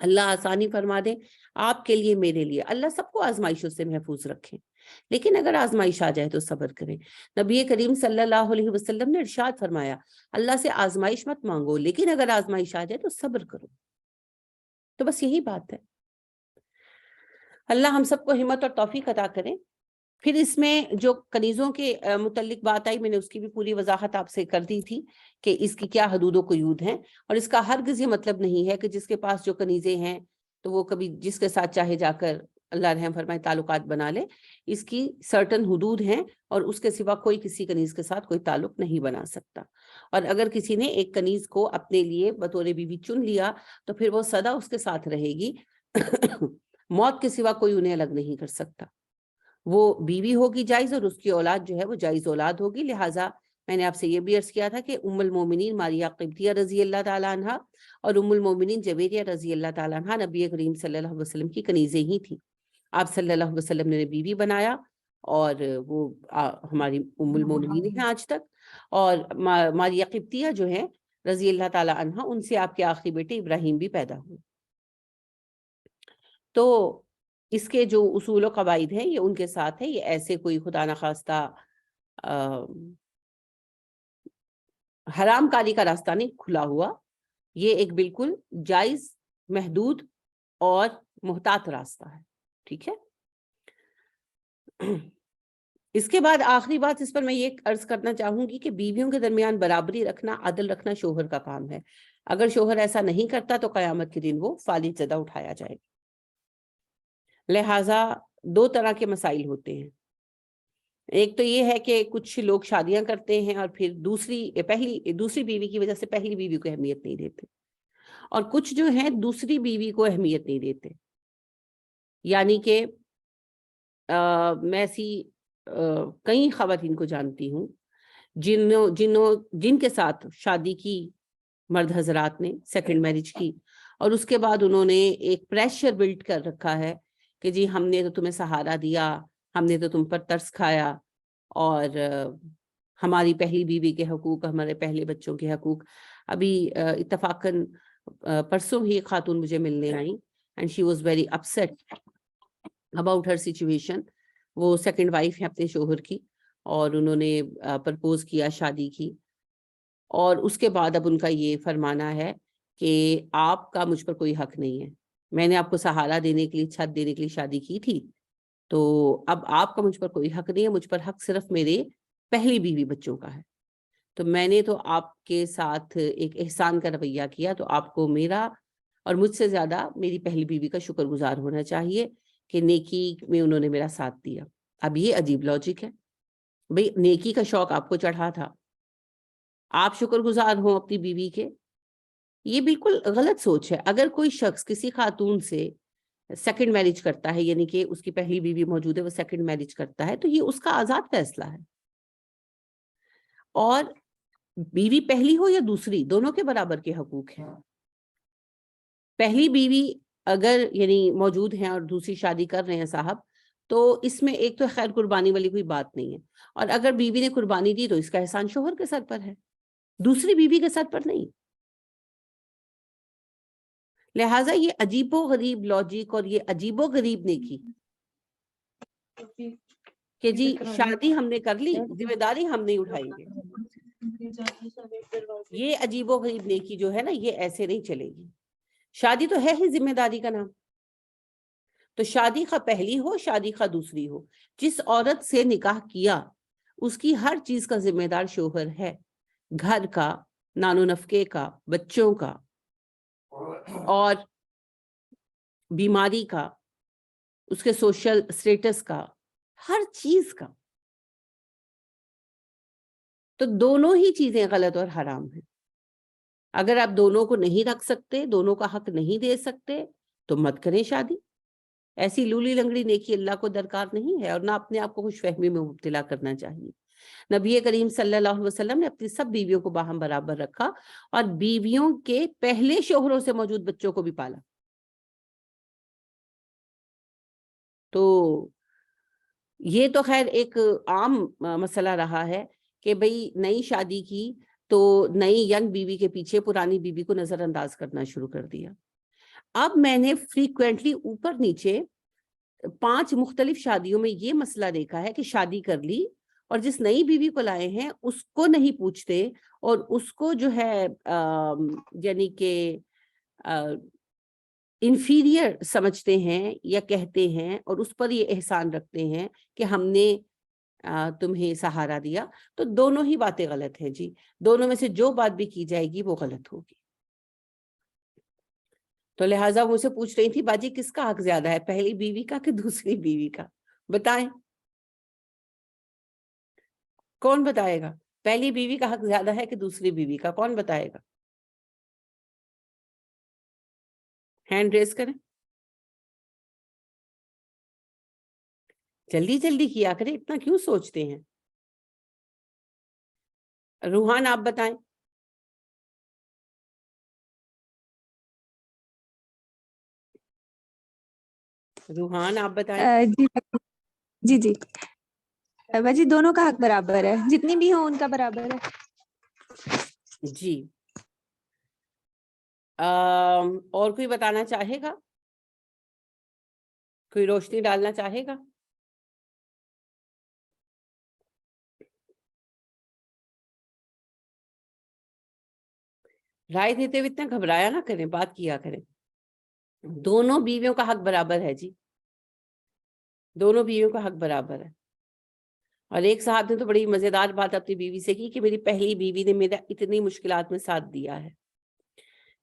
اللہ آسانی فرما دے آپ کے لیے میرے لیے. اللہ سب کو آزمائشوں سے محفوظ رکھیں، لیکن اگر آزمائش آ جائے تو صبر کریں. نبی کریم صلی اللہ علیہ وسلم نے ارشاد فرمایا اللہ سے آزمائش مت مانگو، لیکن اگر آزمائش آ جائے تو صبر کرو. تو بس یہی بات ہے. اللہ ہم سب کو ہمت اور توفیق عطا کریں. پھر اس میں جو کنیزوں کے متعلق بات آئی، میں نے اس کی بھی پوری وضاحت آپ سے کر دی تھی کہ اس کی کیا حدود و قیود ہیں، اور اس کا ہرگز یہ مطلب نہیں ہے کہ جس کے پاس جو کنیزیں ہیں تو وہ کبھی جس کے ساتھ چاہے جا کر اللہ رحم فرمائے تعلقات بنا لے. اس کی سرٹن حدود ہیں اور اس کے سوا کوئی کسی کنیز کے ساتھ کوئی تعلق نہیں بنا سکتا. اور اگر کسی نے ایک کنیز کو اپنے لیے بطور بیوی چن لیا تو پھر وہ سدا اس کے ساتھ رہے گی. موت کے سوا کوئی انہیں الگ نہیں کر سکتا. وہ بیوی ہوگی جائز، اور اس کی اولاد جو ہے وہ جائز اولاد ہوگی. لہٰذا میں نے آپ سے یہ بھی عرض کیا تھا کہ ام المومنین ماریہ قبطیہ رضی اللہ تعالیٰ عنہ اور ام المومنین جویریہ رضی اللہ تعالیٰ عنہ نبی کریم صلی اللہ علیہ وسلم کی کنیزیں ہی تھیں. آپ صلی اللہ علیہ وسلم نے بیوی بنایا اور وہ ہماری ام المومنین ہیں آج تک. اور ماریہ قبطیہ جو ہیں رضی اللہ تعالیٰ عنہ، ان سے آپ کے آخری بیٹے ابراہیم بھی پیدا ہوئے. تو اس کے جو اصول و قواعد ہیں یہ ان کے ساتھ ہے. یہ ایسے کوئی خدا نخواستہ حرام کاری کا راستہ نہیں کھلا ہوا. یہ ایک بالکل جائز، محدود اور محتاط راستہ ہے. ٹھیک ہے. اس کے بعد آخری بات اس پر میں یہ عرض کرنا چاہوں گی کہ بیویوں کے درمیان برابری رکھنا، عدل رکھنا شوہر کا کام ہے. اگر شوہر ایسا نہیں کرتا تو قیامت کے دن وہ فالج زدہ اٹھایا جائے گا. لہٰذا دو طرح کے مسائل ہوتے ہیں. ایک تو یہ ہے کہ کچھ لوگ شادیاں کرتے ہیں اور پھر دوسری بیوی کی وجہ سے پہلی بیوی کو اہمیت نہیں دیتے، اور کچھ جو ہیں دوسری بیوی کو اہمیت نہیں دیتے. یعنی کہ میں ایسی کئی خواتین کو جانتی ہوں جن کے ساتھ شادی کی مرد حضرات نے، سیکنڈ میرج کی، اور اس کے بعد انہوں نے ایک پریشر بلڈ کر رکھا ہے کہ جی ہم نے تو تمہیں سہارا دیا، ہم نے تو تم پر ترس کھایا، اور ہماری پہلی بیوی کے حقوق، ہمارے پہلے بچوں کے حقوق. ابھی اتفاقاً پرسوں ہی ایک خاتون مجھے ملنے آئی and she was very upset about her situation. وہ سیکنڈ وائف ہے اپنے شوہر کی، اور انہوں نے پرپوز کیا، شادی کی، اور اس کے بعد اب ان کا یہ فرمانا ہے کہ آپ کا مجھ پر کوئی حق نہیں ہے. میں نے آپ کو سہارا دینے کے لیے، چھت دینے کے لیے شادی کی تھی، تو اب آپ کا مجھ پر کوئی حق نہیں ہے. مجھ پر حق صرف میرے پہلی بیوی بچوں کا ہے. تو میں نے تو آپ کے ساتھ ایک احسان کا رویہ کیا، تو آپ کو میرا اور مجھ سے زیادہ میری پہلی بیوی کا شکر گزار ہونا چاہیے کہ نیکی میں انہوں نے میرا ساتھ دیا. اب یہ عجیب لاجک ہے بھئی، نیکی کا شوق آپ کو چڑھا تھا، آپ شکر گزار ہوں اپنی بیوی کے. یہ بالکل غلط سوچ ہے. اگر کوئی شخص کسی خاتون سے سیکنڈ میرج کرتا ہے، یعنی کہ اس کی پہلی بیوی موجود ہے، وہ سیکنڈ میرج کرتا ہے، تو یہ اس کا آزاد فیصلہ ہے. اور بیوی پہلی ہو یا دوسری، دونوں کے برابر کے حقوق ہیں. پہلی بیوی اگر یعنی موجود ہیں اور دوسری شادی کر رہے ہیں صاحب، تو اس میں ایک تو خیر قربانی والی کوئی بات نہیں ہے. اور اگر بیوی نے قربانی دی تو اس کا احسان شوہر کے سر پر ہے، دوسری بیوی کے سر پر نہیں. لہٰذا یہ عجیب و غریب لاجک اور یہ عجیب و غریب نیکی کہ جی شادی ہم نے کر لی، ذمہ داری ہم نہیں اٹھائیں گے، یہ عجیب و غریب نیکی جو ہے نا، یہ ایسے نہیں چلے گی. شادی تو ہے ہی ذمہ داری کا نام. تو شادی خواہ پہلی ہو، شادی خواہ دوسری ہو، جس عورت سے نکاح کیا اس کی ہر چیز کا ذمہ دار شوہر ہے. گھر کا، نان و نفقے کا، بچوں کا، اور بیماری کا، اس کے سوشل سٹیٹس کا، ہر چیز کا. تو دونوں ہی چیزیں غلط اور حرام ہیں. اگر آپ دونوں کو نہیں رکھ سکتے، دونوں کا حق نہیں دے سکتے، تو مت کریں شادی. ایسی لولی لنگڑی نیکی اللہ کو درکار نہیں ہے، اور نہ اپنے آپ کو خوش فہمی میں مبتلا کرنا چاہیے. نبی کریم صلی اللہ علیہ وسلم نے اپنی سب بیویوں کو باہم برابر رکھا، اور بیویوں کے پہلے شوہروں سے موجود بچوں کو بھی پالا. تو یہ تو خیر ایک عام مسئلہ رہا ہے کہ بھئی نئی شادی کی تو نئی ینگ بیوی کے پیچھے پرانی بیوی کو نظر انداز کرنا شروع کر دیا. اب میں نے فریکوینٹلی اوپر نیچے 5 مختلف شادیوں میں یہ مسئلہ دیکھا ہے کہ شادی کر لی اور جس نئی بیوی کو لائے ہیں اس کو نہیں پوچھتے اور اس کو جو ہے یعنی کہ انفیریئر سمجھتے ہیں یا کہتے ہیں اور اس پر یہ احسان رکھتے ہیں کہ ہم نے تمہیں سہارا دیا. تو دونوں ہی باتیں غلط ہیں جی. دونوں میں سے جو بات بھی کی جائے گی وہ غلط ہوگی. تو لہٰذا وہ سے پوچھ رہی تھی باجی کس کا حق زیادہ ہے, پہلی بیوی کا کہ دوسری بیوی کا؟ بتائیں کون بتائے گا؟ پہلی بیوی کا حق زیادہ ہے کہ دوسری بیوی کا؟ کون بتائے گا؟ ہینڈ ریز کریں, جلدی جلدی کیا کریں, اتنا کیوں سوچتے ہیں؟ روحان آپ بتائیں. روحان آپ بتائیں. جی جی باجی دونوں کا حق برابر ہے, جتنی بھی ہوں ان کا برابر ہے. جی اور کوئی بتانا چاہے گا؟ کوئی روشنی ڈالنا چاہے گا؟ رائے دیتے ہوئے اتنا گھبرایا نہ کریں, بات کیا کریں. دونوں بیویوں کا حق برابر ہے جی, دونوں بیویوں کا حق برابر ہے. اور ایک صاحب نے تو بڑی مزیدار بات اپنی بیوی سے کی کہ میری پہلی بیوی نے میرا اتنی مشکلات میں ساتھ دیا ہے.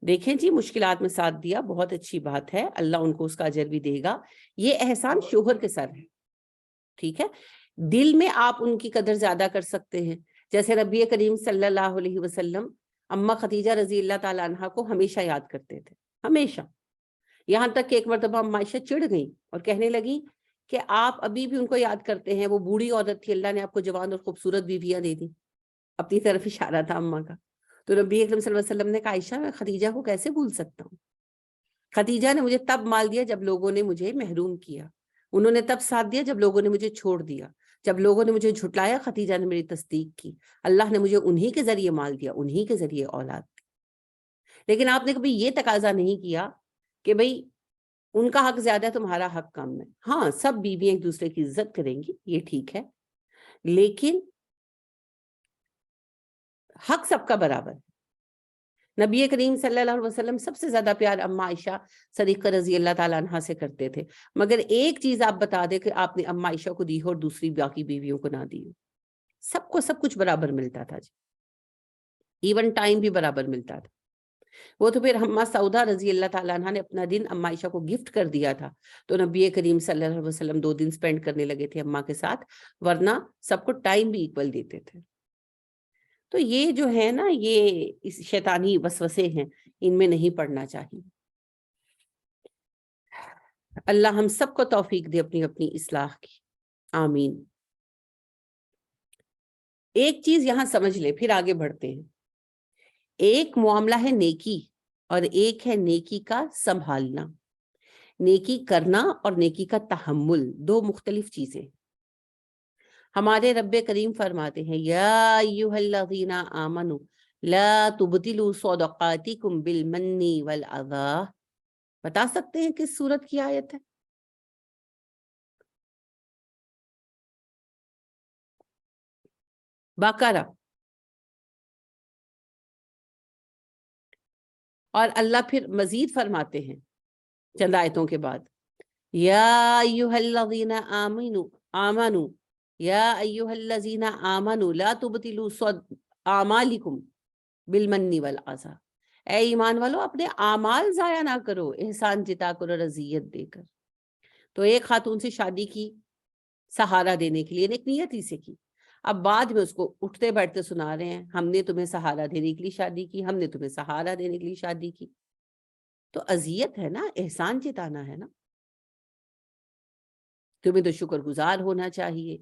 دیکھیں جی, مشکلات میں ساتھ دیا بہت اچھی بات ہے, اللہ ان کو اس کا اجر بھی دے گا. یہ احسان شوہر کے سر ہے, ٹھیک ہے. دل میں آپ ان کی قدر زیادہ کر سکتے ہیں. جیسے نبی کریم صلی اللہ علیہ وسلم اما خدیجہ رضی اللہ تعالیٰ عنہا کو ہمیشہ یاد کرتے تھے, ہمیشہ. یہاں تک کہ ایک مرتبہ اما عائشہ چڑ گئیں اور کہنے لگی کہ آپ ابھی بھی ان کو یاد کرتے ہیں, وہ بوڑھی عورت تھی, اللہ نے آپ کو جوان اور خوبصورت بیویاں دے دی. اپنی طرف اشارہ تھا اما کا. تو نبی اکرم صلی اللہ علیہ وسلم نے کہا عائشہ میں خدیجہ کو کیسے بھول سکتا ہوں؟ خدیجہ نے مجھے تب مال دیا جب لوگوں نے مجھے محروم کیا, انہوں نے تب ساتھ دیا جب لوگوں نے مجھے چھوڑ دیا, جب لوگوں نے مجھے جھٹلایا خدیجہ نے میری تصدیق کی, اللہ نے مجھے انہی کے ذریعے مال دیا, انہی کے ذریعے اولاد دی. لیکن آپ نے کبھی یہ تقاضا نہیں کیا کہ بھئی ان کا حق زیادہ ہے تمہارا حق کم ہے. ہاں سب بیویاں ایک دوسرے کی عزت کریں گی, یہ ٹھیک ہے, لیکن حق سب کا برابر ہے. نبی کریم صلی اللہ علیہ وسلم سب سے زیادہ پیار اما عائشہ صدیقہ رضی اللہ تعالیٰ عنہا سے کرتے تھے, مگر ایک چیز آپ بتا دیں کہ آپ نے اما عائشہ کو دی ہو اور دوسری باقی بیویوں کو نہ دی ہو. سب کو سب کچھ برابر ملتا تھا جی, ایون ٹائم بھی برابر ملتا تھا. وہ تو پھر اما سعودہ رضی اللہ تعالیٰ عنہ نے اپنا دن اما عائشہ کو گفٹ کر دیا تھا, تو نبی کریم صلی اللہ علیہ وسلم 2 دن سپینڈ کرنے لگے تھے اما کے ساتھ, ورنہ سب کو ٹائم بھی ایکول دیتے تھے. تو یہ جو ہے نا, یہ اس شیطانی وسوسے ہیں, ان میں نہیں پڑنا چاہیے. اللہ ہم سب کو توفیق دے اپنی اپنی اصلاح کی, آمین. ایک چیز یہاں سمجھ لے, پھر آگے بڑھتے ہیں. ایک معاملہ ہے نیکی اور ایک ہے نیکی کا سنبھالنا. نیکی کرنا اور نیکی کا تحمل دو مختلف چیزیں. ہمارے رب کریم فرماتے ہیں یا ایھا الذین آمنوا لا تبطلوا صدقاتکم بالمن والاذی. بتا سکتے ہیں کس سورت کی آیت ہے؟ بقرہ. اور اللہ پھر مزید فرماتے ہیں چند آیتوں کے بعد, یا ایھا الذین آمنوا یا ایھا الذین آمنوا لا تبطلوا اعمالکم بالمن والاذی. اے ایمان والو اپنے اعمال ضائع نہ کرو احسان جتا کرو رضیت دے کر. تو ایک خاتون سے شادی کی سہارا دینے کے لیے, ایک نیت ہی سے کی. اب بعد میں اس کو اٹھتے بیٹھتے سنا رہے ہیں ہم نے تمہیں سہارا دینے کے لیے شادی کی, ہم نے تمہیں سہارا دینے کے لیے شادی کی. تو اذیت ہے نا, احسان جتانا ہے نا. تمہیں تو شکر گزار ہونا چاہیے.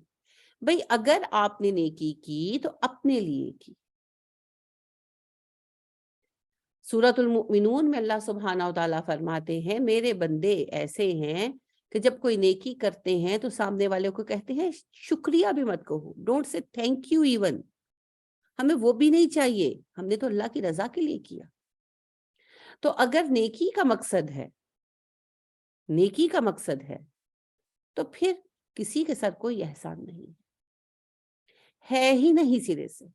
بھئی اگر آپ نے نیکی کی تو اپنے لیے کی. سورۃ المؤمنون میں اللہ سبحانہ و تعالیٰ فرماتے ہیں میرے بندے ایسے ہیں کہ جب کوئی نیکی کرتے ہیں تو سامنے والے کو کہتے ہیں شکریہ بھی مت کہو, don't say thank you even. ہمیں وہ بھی نہیں چاہیے, ہم نے تو اللہ کی رضا کے لیے کیا. تو اگر نیکی کا مقصد ہے تو پھر کسی کے ساتھ کوئی احسان نہیں ہے ہی نہیں سرے سے،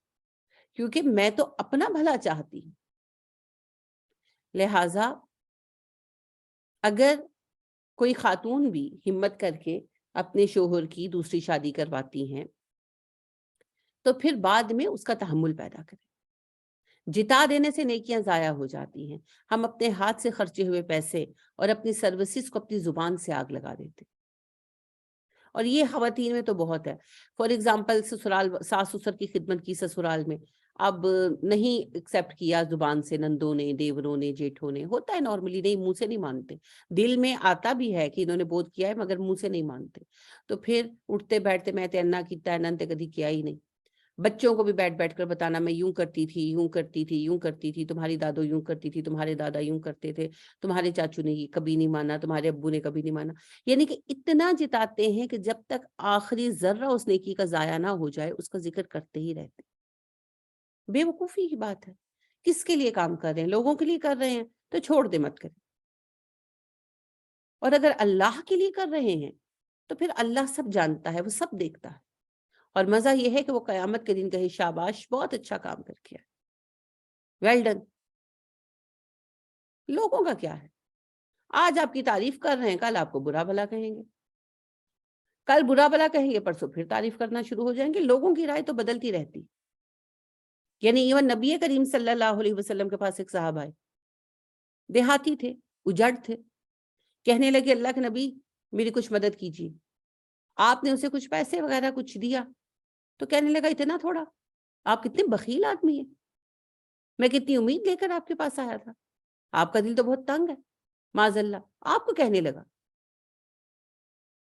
کیونکہ میں تو اپنا بھلا چاہتی ہوں۔ لہذا اگر کوئی خاتون بھی ہمت کر کے اپنے شوہر کی دوسری شادی کرواتی ہیں تو پھر بعد میں اس کا تحمل پیدا کریں۔ جتا دینے سے نیکیاں ضائع ہو جاتی ہیں۔ ہم اپنے ہاتھ سے خرچے ہوئے پیسے اور اپنی سروسز کو اپنی زبان سے آگ لگا دیتے، اور یہ خواتین میں تو بہت ہے۔ فار ایگزامپل سسرال، ساس سسر کی خدمت کی سسرال میں، اب نہیں ایکسیپٹ کیا زبان سے، نندوں نے، دیوروں نے، جیٹھوں نے، ہوتا ہے نارملی، نہیں منہ سے نہیں مانتے، دل میں آتا بھی ہے کہ انہوں نے بہت کیا ہے مگر منہ سے نہیں مانتے، تو پھر اٹھتے بیٹھتے میں تے انا کیتا ہے، نن تے کدی کیا ہی نہیں۔ بچوں کو بھی بیٹھ کر بتانا میں یوں کرتی تھی، یوں کرتی تھی، یوں کرتی تھی، تمہاری دادو یوں کرتی تھی، تمہارے دادا یوں کرتے تھے، تمہارے چاچو نے یہ کبھی نہیں مانا، تمہارے ابو نے کبھی نہیں مانا۔ یعنی کہ اتنا جتاتے ہیں کہ جب تک آخری ذرہ اس نیکی کا ضائع نہ ہو جائے اس کا ذکر کرتے ہی رہتے۔ بے وقوفی کی بات ہے۔ کس کے لیے کام کر رہے ہیں؟ لوگوں کے لیے کر رہے ہیں تو چھوڑ دے، مت کریں۔ اور اگر اللہ کے لیے کر رہے ہیں تو پھر اللہ سب جانتا ہے، وہ سب دیکھتا ہے، اور مزہ یہ ہے کہ وہ قیامت کے دن کہے شاباش، بہت اچھا کام کر کیا، ویل ڈن۔ لوگوں کا کیا ہے؟ آج آپ کی تعریف کر رہے ہیں، کل آپ کو برا بھلا کہیں گے، کل برا بھلا کہیں گے، پرسوں پھر تعریف کرنا شروع ہو جائیں گے۔ لوگوں کی رائے تو بدلتی رہتی۔ یعنی ایون نبی کریم صلی اللہ علیہ وسلم کے پاس ایک صحابہ ہے، دیہاتی تھے، اجڑ تھے، کہنے لگے اللہ کے نبی میری کچھ مدد کیجیے۔ آپ نے اسے کچھ پیسے وغیرہ کچھ دیا تو کہنے لگا اتنا تھوڑا، آپ کتنے بخیل آدمی ہیں، میں کتنی امید لے کر آپ کے پاس آیا تھا، آپ کا دل تو بہت تنگ ہے، معاذ اللہ آپ کو کہنے لگا۔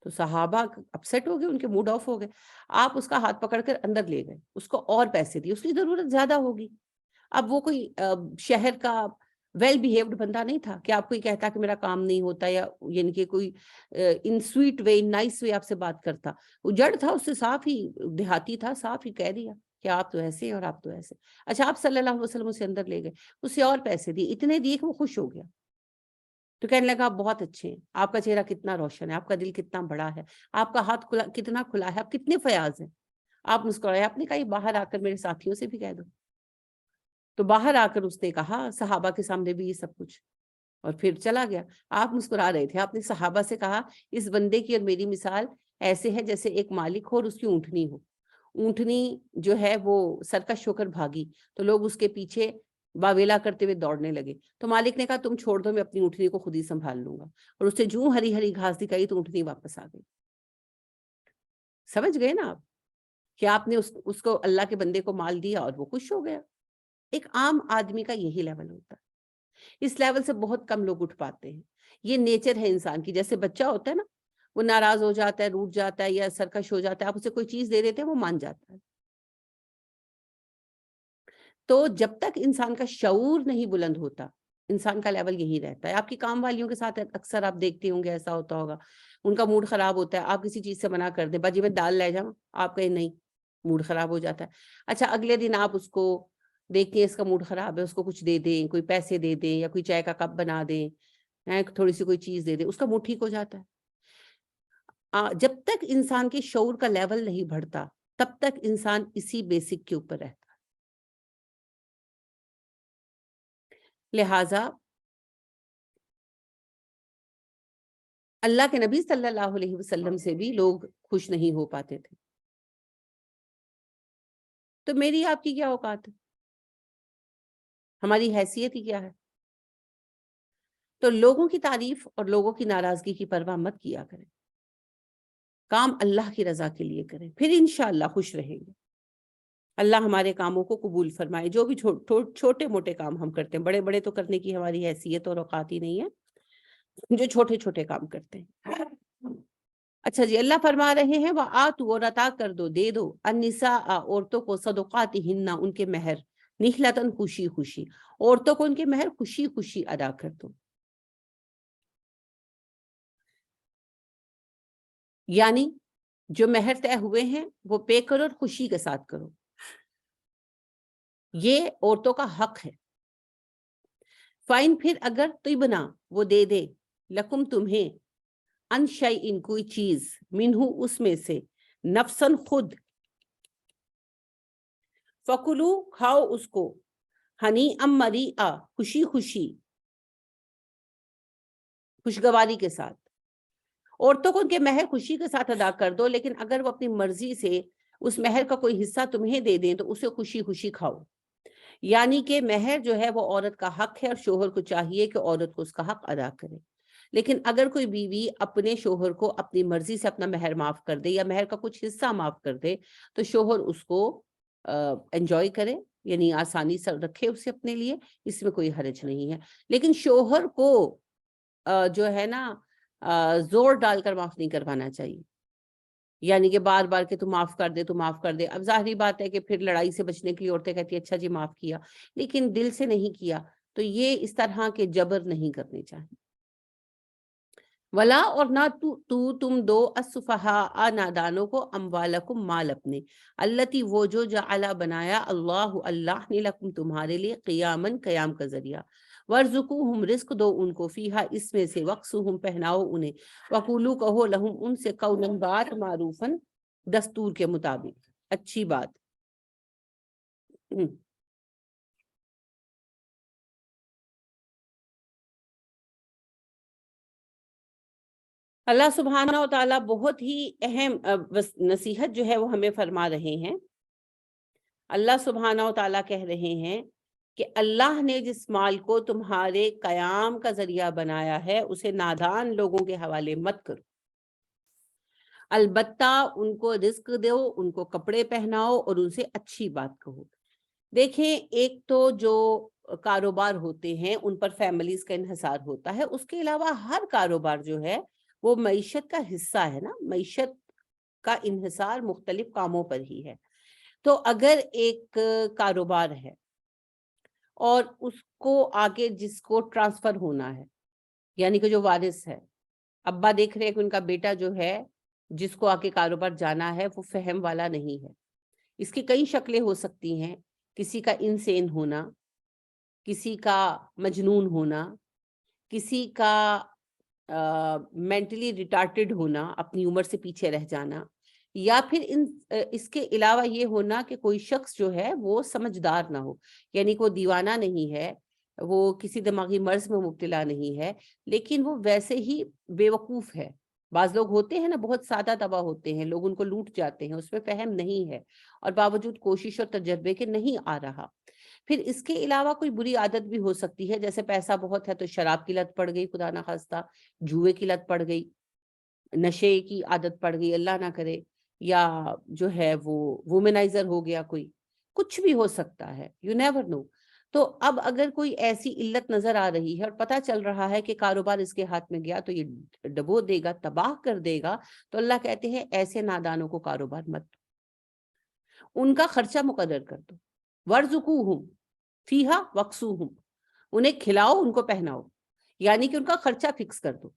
تو صحابہ اپسیٹ ہو گئے، ان کے موڈ آف ہو گئے۔ آپ اس کا ہاتھ پکڑ کر اندر لے گئے، اس کو اور پیسے دیے، اس کی ضرورت زیادہ ہوگی۔ اب وہ کوئی شہر کا ویل بیہیوڈ بندہ نہیں تھا کہ آپ کو یہ کہتا کہ میرا کام نہیں ہوتا، یا یعنی کہ کوئی ان سویٹ وے، ان نائس وے آپ سے بات کرتا۔ وہ جڑ تھا، اس سے صاف ہی دیہاتی تھا، صاف ہی کہہ دیا کہ آپ تو ایسے ہیں اور آپ تو ایسے۔ اچھا، آپ صلی اللہ علیہ وسلم اسے اندر لے گئے، اسے اور پیسے دیے، اتنے دیے کہ وہ خوش ہو گیا۔ تو کہنے لگا آپ بہت اچھے ہیں، آپ کا چہرہ کتنا روشن ہے، آپ کا دل کتنا بڑا ہے، آپ کا ہاتھ کتنا کھلا ہے، آپ کتنے فیاض ہیں۔ آپ مسکرائے، آپ نے کہا یہ باہر آ کر میرے ساتھیوں سے بھی کہہ دو۔ تو باہر آ کر اس نے کہا صحابہ کے سامنے بھی یہ سب کچھ، اور پھر چلا گیا۔ آپ مسکرا رہے تھے، آپ نے صحابہ سے کہا اس بندے کی اور میری مثال ایسے ہے جیسے ایک مالک ہو اور اس کی اونٹنی ہو۔ اونٹنی جو ہے وہ سرکش ہو کر بھاگی تو لوگ اس کے پیچھے واویلا کرتے ہوئے دوڑنے لگے، تو مالک نے کہا تم چھوڑ دو، میں اپنی اونٹنی کو خود ہی سنبھال لوں گا، اور اسے جو ہری ہری گھاس دکھائی تو اونٹنی واپس آ گئی۔ سمجھ گئے نا آپ کہ آپ نے اس کو اللہ کے بندے کو مال دیا اور وہ خوش ہو گیا۔ ایک عام آدمی کا یہی لیول ہوتا ہے، اس لیول سے بہت کم لوگ اٹھ پاتے ہیں۔ یہ نیچر ہے انسان کی، جیسے بچہ ہوتا ہے نا، وہ ناراض ہو جاتا ہے، روٹ جاتا ہے یا سرکش ہو جاتا ہے، آپ اسے کوئی چیز دے دیتے ہیں وہ مان جاتا ہے۔ تو جب تک انسان کا شعور نہیں بلند ہوتا، انسان کا لیول یہی رہتا ہے۔ آپ کی کام والیوں کے ساتھ اکثر آپ دیکھتے ہوں گے ایسا ہوتا ہوگا، ان کا موڈ خراب ہوتا ہے، آپ کسی چیز سے منع کر دیں، باجی میں دال لے جاؤں، آپ کہیں نہیں، موڈ خراب ہو جاتا ہے۔ اچھا، اگلے دن آپ اس کو دیکھتے ہیں اس کا موڈ خراب ہے، اس کو کچھ دے دیں، کوئی پیسے دے دیں یا کوئی چائے کا کپ بنا دیں، تھوڑی سی کوئی چیز دے دیں، اس کا موڈ ٹھیک ہو جاتا ہے۔ جب تک انسان کے شعور کا لیول نہیں بڑھتا تب تک انسان اسی بیسک کے اوپر رہتا ہے۔ لہٰذا اللہ کے نبی صلی اللہ علیہ وسلم سے بھی لوگ خوش نہیں ہو پاتے تھے، تو میری آپ کی کیا اوقات ہے، ہماری حیثیت ہی کیا ہے؟ تو لوگوں کی تعریف اور لوگوں کی ناراضگی کی پرواہ مت کیا کریں، کام اللہ کی رضا کے لیے کریں، پھر انشاءاللہ خوش رہیں گے۔ اللہ ہمارے کاموں کو قبول فرمائے، جو بھی چھوٹے موٹے کام ہم کرتے ہیں، بڑے بڑے تو کرنے کی ہماری حیثیت اور اوقات ہی نہیں ہے، جو چھوٹے چھوٹے کام کرتے ہیں۔ اچھا جی، اللہ فرما رہے ہیں وَآتُوا، اور عطا کر دو، دے دو، النساء، عورتوں کو، صدقاتہن، ان کے مہر، نخلتاً، خوشی خوشی، عورتوں کو ان کے مہر خوشی خوشی ادا کر دو۔ یعنی جو مہر طے ہوئے ہیں وہ پے کرو اور خوشی کے ساتھ کرو، یہ عورتوں کا حق ہے۔ فائن پھر اگر طیبنا وہ دے دے لکم تمہیں ان شیئن کوئی چیز منہو اس میں سے نفسن خود فکلو کھاؤ اس کو ہنی ام مریئا خوشی خوشی خوشگواری کے ساتھ. عورتوں کو ان کے مہر خوشی کے ساتھ ادا کر دو، لیکن اگر وہ اپنی مرضی سے اس مہر کا کوئی حصہ تمہیں دے دیں تو اسے خوشی خوشی کھاؤ. یعنی کہ مہر جو ہے وہ عورت کا حق ہے اور شوہر کو چاہیے کہ عورت کو اس کا حق ادا کرے. لیکن اگر کوئی بیوی اپنے شوہر کو اپنی مرضی سے اپنا مہر معاف کر دے یا مہر کا کچھ حصہ معاف کر دے تو شوہر اس کو انجوائے کرے، یعنی آسانی سے رکھے اسے اپنے لیے، اس میں کوئی حرج نہیں ہے. لیکن شوہر کو جو ہے نا زور ڈال کر معاف نہیں کروانا چاہیے، یعنی کہ بار بار کہ تو معاف کر دے تو معاف کر دے. اب ظاہری بات ہے کہ پھر لڑائی سے بچنے کے لیے عورتیں کہتی ہیں اچھا جی معاف کیا، لیکن دل سے نہیں کیا تو یہ اس طرح کے جبر نہیں کرنے چاہیے. ولا اور نہ تم دو السفہاء نادانوں کو اموالکم مال اپنے، التی وہ جو جعل بنایا اللہ نے لکم تمہارے لیے قیامن قیام کا ذریعہ، ورزقوہم رزق دو ان کو فیہا اس میں سے، وقسوہم پہناؤ انہیں، وقولو کہو لہم ان سے قولا بات معروفن دستور کے مطابق اچھی بات. اللہ سبحانہ و تعالیٰ بہت ہی اہم نصیحت جو ہے وہ ہمیں فرما رہے ہیں. اللہ سبحانہ و تعالیٰ کہہ رہے ہیں کہ اللہ نے جس مال کو تمہارے قیام کا ذریعہ بنایا ہے اسے نادان لوگوں کے حوالے مت کرو، البتہ ان کو رزق دو، ان کو کپڑے پہناؤ اور ان سے اچھی بات کہو. دیکھیں، ایک تو جو کاروبار ہوتے ہیں ان پر فیملیز کا انحصار ہوتا ہے، اس کے علاوہ ہر کاروبار جو ہے وہ معیشت کا حصہ ہے نا. معیشت کا انحصار مختلف کاموں پر ہی ہے. تو اگر ایک کاروبار ہے اور اس کو آگے جس کو ٹرانسفر ہونا ہے، یعنی کہ جو وارث ہے، ابا دیکھ رہے ہیں کہ ان کا بیٹا جو ہے جس کو آگے کاروبار جانا ہے وہ فہم والا نہیں ہے. اس کی کئی شکلیں ہو سکتی ہیں، کسی کا انسین ہونا، کسی کا مجنون ہونا، کسی کا مینٹلی ریٹارٹڈ ہونا، اپنی عمر سے پیچھے رہ جانا، یا پھر اس کے علاوہ یہ ہونا کہ کوئی شخص جو ہے وہ سمجھدار نہ ہو، یعنی کہ وہ دیوانہ نہیں ہے، وہ کسی دماغی مرض میں مبتلا نہیں ہے، لیکن وہ ویسے ہی بے وقوف ہے. بعض لوگ ہوتے ہیں نا بہت سادہ طبع ہوتے ہیں، لوگ ان کو لوٹ جاتے ہیں، اس میں فہم نہیں ہے اور باوجود کوشش اور تجربے کے نہیں آ رہا. پھر اس کے علاوہ کوئی بری عادت بھی ہو سکتی ہے، جیسے پیسہ بہت ہے تو شراب کی لت پڑ گئی خدا نہ خواستہ، جوئے کی لت پڑ گئی، نشے کی عادت پڑ گئی اللہ نہ کرے، یا جو ہے وہ وومنائزر ہو گیا، کوئی کچھ بھی ہو سکتا ہے، یو نیور نو. تو اب اگر کوئی ایسی علت نظر آ رہی ہے اور پتہ چل رہا ہے کہ کاروبار اس کے ہاتھ میں گیا تو یہ ڈبو دے گا، تباہ کر دے گا، تو اللہ کہتے ہیں ایسے نادانوں کو کاروبار مت دو، ان کا خرچہ مقرر کر دو. وَارْزُقُوهُمْ فِيهَا وَاكْسُوهُمْ، انہیں کھلاؤ، ان کو پہناؤ، یعنی کہ ان کا خرچہ فکس کر دو،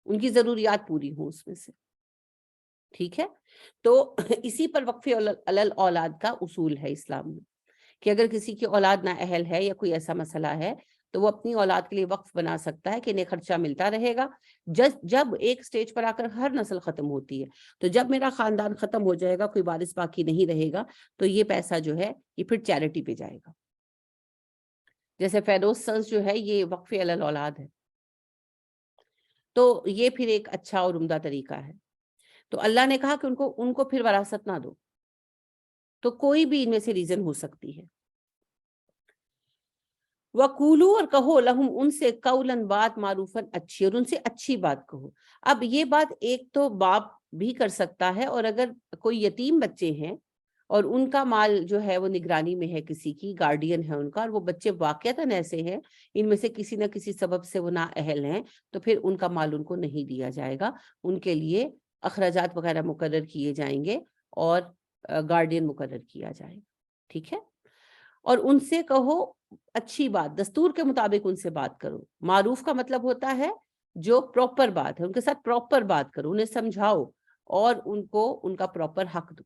ان کی ضروریات پوری ہوں اس میں سے. ٹھیک ہے؟ تو اسی پر وقف علی اولاد کا اصول ہے اسلام میں، کہ اگر کسی کی اولاد نااہل ہے یا کوئی ایسا مسئلہ ہے تو وہ اپنی اولاد کے لیے وقف بنا سکتا ہے کہ انہیں خرچہ ملتا رہے گا. جب ایک سٹیج پر آ کر ہر نسل ختم ہوتی ہے، تو جب میرا خاندان ختم ہو جائے گا، کوئی وارث باقی نہیں رہے گا، تو یہ پیسہ جو ہے یہ پھر چیریٹی پہ جائے گا. جیسے فیروز سنس جو ہے یہ وقف علی الاولاد ہے، تو یہ پھر ایک اچھا اور عمدہ طریقہ ہے. تو اللہ نے کہا کہ ان کو پھر وراثت نہ دو، تو کوئی بھی ان میں سے ریزن ہو سکتی ہے. وَقُولُوا اور کہو لہم ان سے قولاً بات معروفاً اچھی، اور ان سے اچھی بات کہو. اب یہ بات ایک تو باپ بھی کر سکتا ہے، اور اگر کوئی یتیم بچے ہیں اور ان کا مال جو ہے وہ نگرانی میں ہے، کسی کی گارڈین ہے ان کا، اور وہ بچے واقعتاً ایسے ہیں، ان میں سے کسی نہ کسی سبب سے وہ نااہل ہیں، تو پھر ان کا مال ان کو نہیں دیا جائے گا. ان کے لیے اخراجات وغیرہ مقرر کیے جائیں گے اور گارڈین مقرر کیا جائے گا. ٹھیک ہے؟ اور ان سے کہو اچھی بات، دستور کے مطابق ان سے بات کرو. معروف کا مطلب ہوتا ہے جو پراپر بات ہے، ان کے ساتھ پراپر بات کرو، انہیں سمجھاؤ اور ان کو ان کا پراپر حق دو.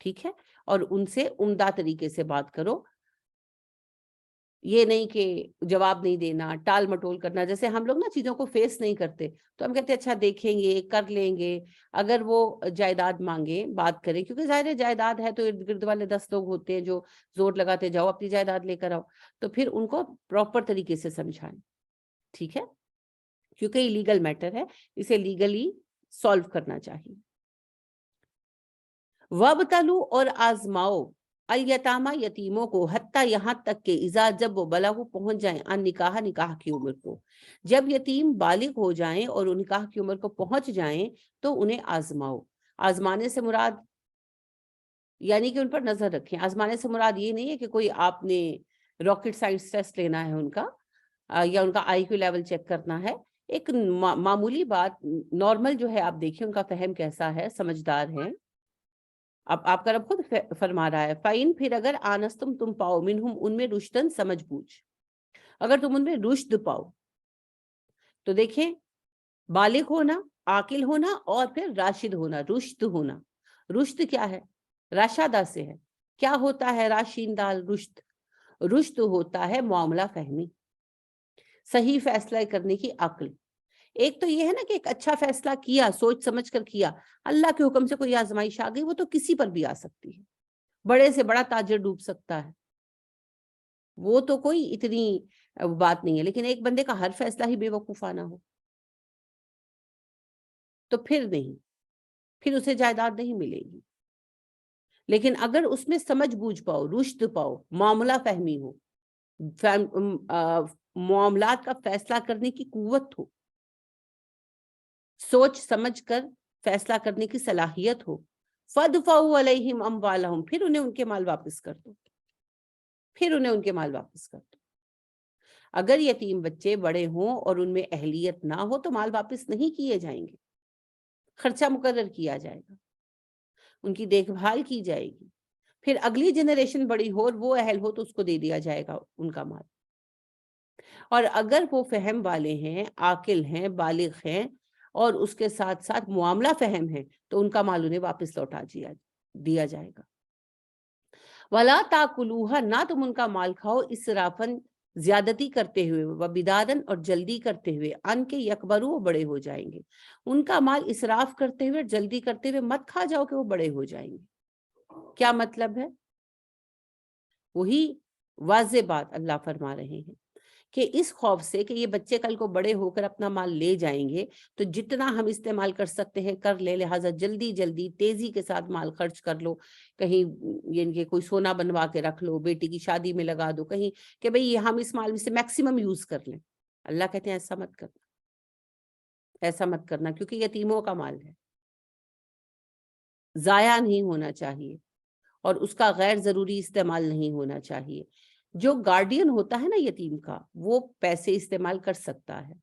ٹھیک ہے؟ اور ان سے عمدہ طریقے سے بات کرو. یہ نہیں کہ جواب نہیں دینا، ٹال مٹول کرنا. جیسے ہم لوگ نا چیزوں کو فیس نہیں کرتے تو ہم کہتے ہیں اچھا دیکھیں گے، کر لیں گے. اگر وہ جائیداد مانگے، بات کریں، کیونکہ ظاہر جائیداد ہے تو ارد گرد والے 10 لوگ ہوتے ہیں جو زور لگاتے جاؤ اپنی جائیداد لے کر آؤ، تو پھر ان کو پراپر طریقے سے سمجھائیں. ٹھیک ہے، کیونکہ یہ لیگل میٹر ہے، اسے لیگلی سالو کرنا چاہیے. وَابْتَلُوا اور آزماؤ الیتامہ یتیموں کو، حتیٰ یہاں تک کہ اذا جب وہ بلغ پہنچ جائیں ان نکاح نکاح کی عمر کو، جب یتیم بالغ ہو جائیں اور ان نکاح کی عمر کو پہنچ جائیں تو انہیں آزماؤ. آزمانے سے مراد یعنی کہ ان پر نظر رکھیں. آزمانے سے مراد یہ نہیں ہے کہ کوئی آپ نے راکٹ سائنس ٹیسٹ لینا ہے ان کا، یا ان کا آئی کیو لیول چیک کرنا ہے. ایک معمولی بات، نارمل جو ہے، آپ دیکھیں ان کا فہم کیسا ہے، سمجھدار ہے. اب آپ کا رب خود فرما رہا ہے فَإِن پھر اگر آنستم تم پاؤ منہم ان میں رشدن سمجھ بوجھ، اگر تم ان میں رشد پاؤ تو دیکھیں بالغ ہونا، عاقل ہونا اور پھر راشد ہونا، رشد ہونا. رشد کیا ہے؟ راشدہ سے ہے. کیا ہوتا ہے راشین دال رشد؟ رشد ہوتا ہے معاملہ فہمی، صحیح فیصلہ کرنے کی عقل. ایک تو یہ ہے نا کہ ایک اچھا فیصلہ کیا، سوچ سمجھ کر کیا. اللہ کے حکم سے کوئی آزمائش آ گئی، وہ تو کسی پر بھی آ سکتی ہے. بڑے سے بڑا تاجر ڈوب سکتا ہے، وہ تو کوئی اتنی بات نہیں ہے. لیکن ایک بندے کا ہر فیصلہ ہی بے وقوفانہ ہو تو پھر نہیں، پھر اسے جائیداد نہیں ملے گی. لیکن اگر اس میں سمجھ بوجھ پاؤ، رشد پاؤ، معاملہ فہمی ہو، معاملات کا فیصلہ کرنے کی قوت ہو، سوچ سمجھ کر فیصلہ کرنے کی صلاحیت ہو، فَادْفَعُوا عَلَيْهِمْ أَمْوَالَهُمْ پھر انہیں ان کے مال واپس کر دو، پھر انہیں ان کے مال واپس کر دو. اگر یتیم بچے بڑے ہوں اور ان میں اہلیت نہ ہو تو مال واپس نہیں کیے جائیں گے، خرچہ مقرر کیا جائے گا، ان کی دیکھ بھال کی جائے گی. پھر اگلی جنریشن بڑی ہو اور وہ اہل ہو تو اس کو دے دیا جائے گا ان کا مال. اور اگر وہ فہم والے ہیں، عاقل ہیں، بالغ ہیں اور اس کے ساتھ ساتھ معاملہ فہم ہے تو ان کا مال انہیں واپس لوٹا دیا جائے گا. وَلَا تَأْكُلُوهَا نہ تم ان کا مال کھاؤ اسرافاً زیادتی کرتے ہوئے، وبدارن اور جلدی کرتے ہوئے، ان کے یکبرو وہ بڑے ہو جائیں گے. ان کا مال اسراف کرتے ہوئے، جلدی کرتے ہوئے مت کھا جاؤ کہ وہ بڑے ہو جائیں گے. کیا مطلب ہے؟ وہی واضح بات اللہ فرما رہے ہیں کہ اس خوف سے کہ یہ بچے کل کو بڑے ہو کر اپنا مال لے جائیں گے تو جتنا ہم استعمال کر سکتے ہیں کر لے، لہٰذا جلدی جلدی تیزی کے ساتھ مال خرچ کر لو. کہیں یعنی کہ کوئی سونا بنوا کے رکھ لو، بیٹی کی شادی میں لگا دو، کہیں کہ بھئی ہم اس مال میں سے میکسیمم یوز کر لیں. اللہ کہتے ہیں ایسا مت کرنا، ایسا مت کرنا، کیونکہ یتیموں کا مال ہے، ضائع نہیں ہونا چاہیے اور اس کا غیر ضروری استعمال نہیں ہونا چاہیے. جو گارڈین ہوتا ہے نا یتیم کا، وہ پیسے استعمال کر سکتا ہے،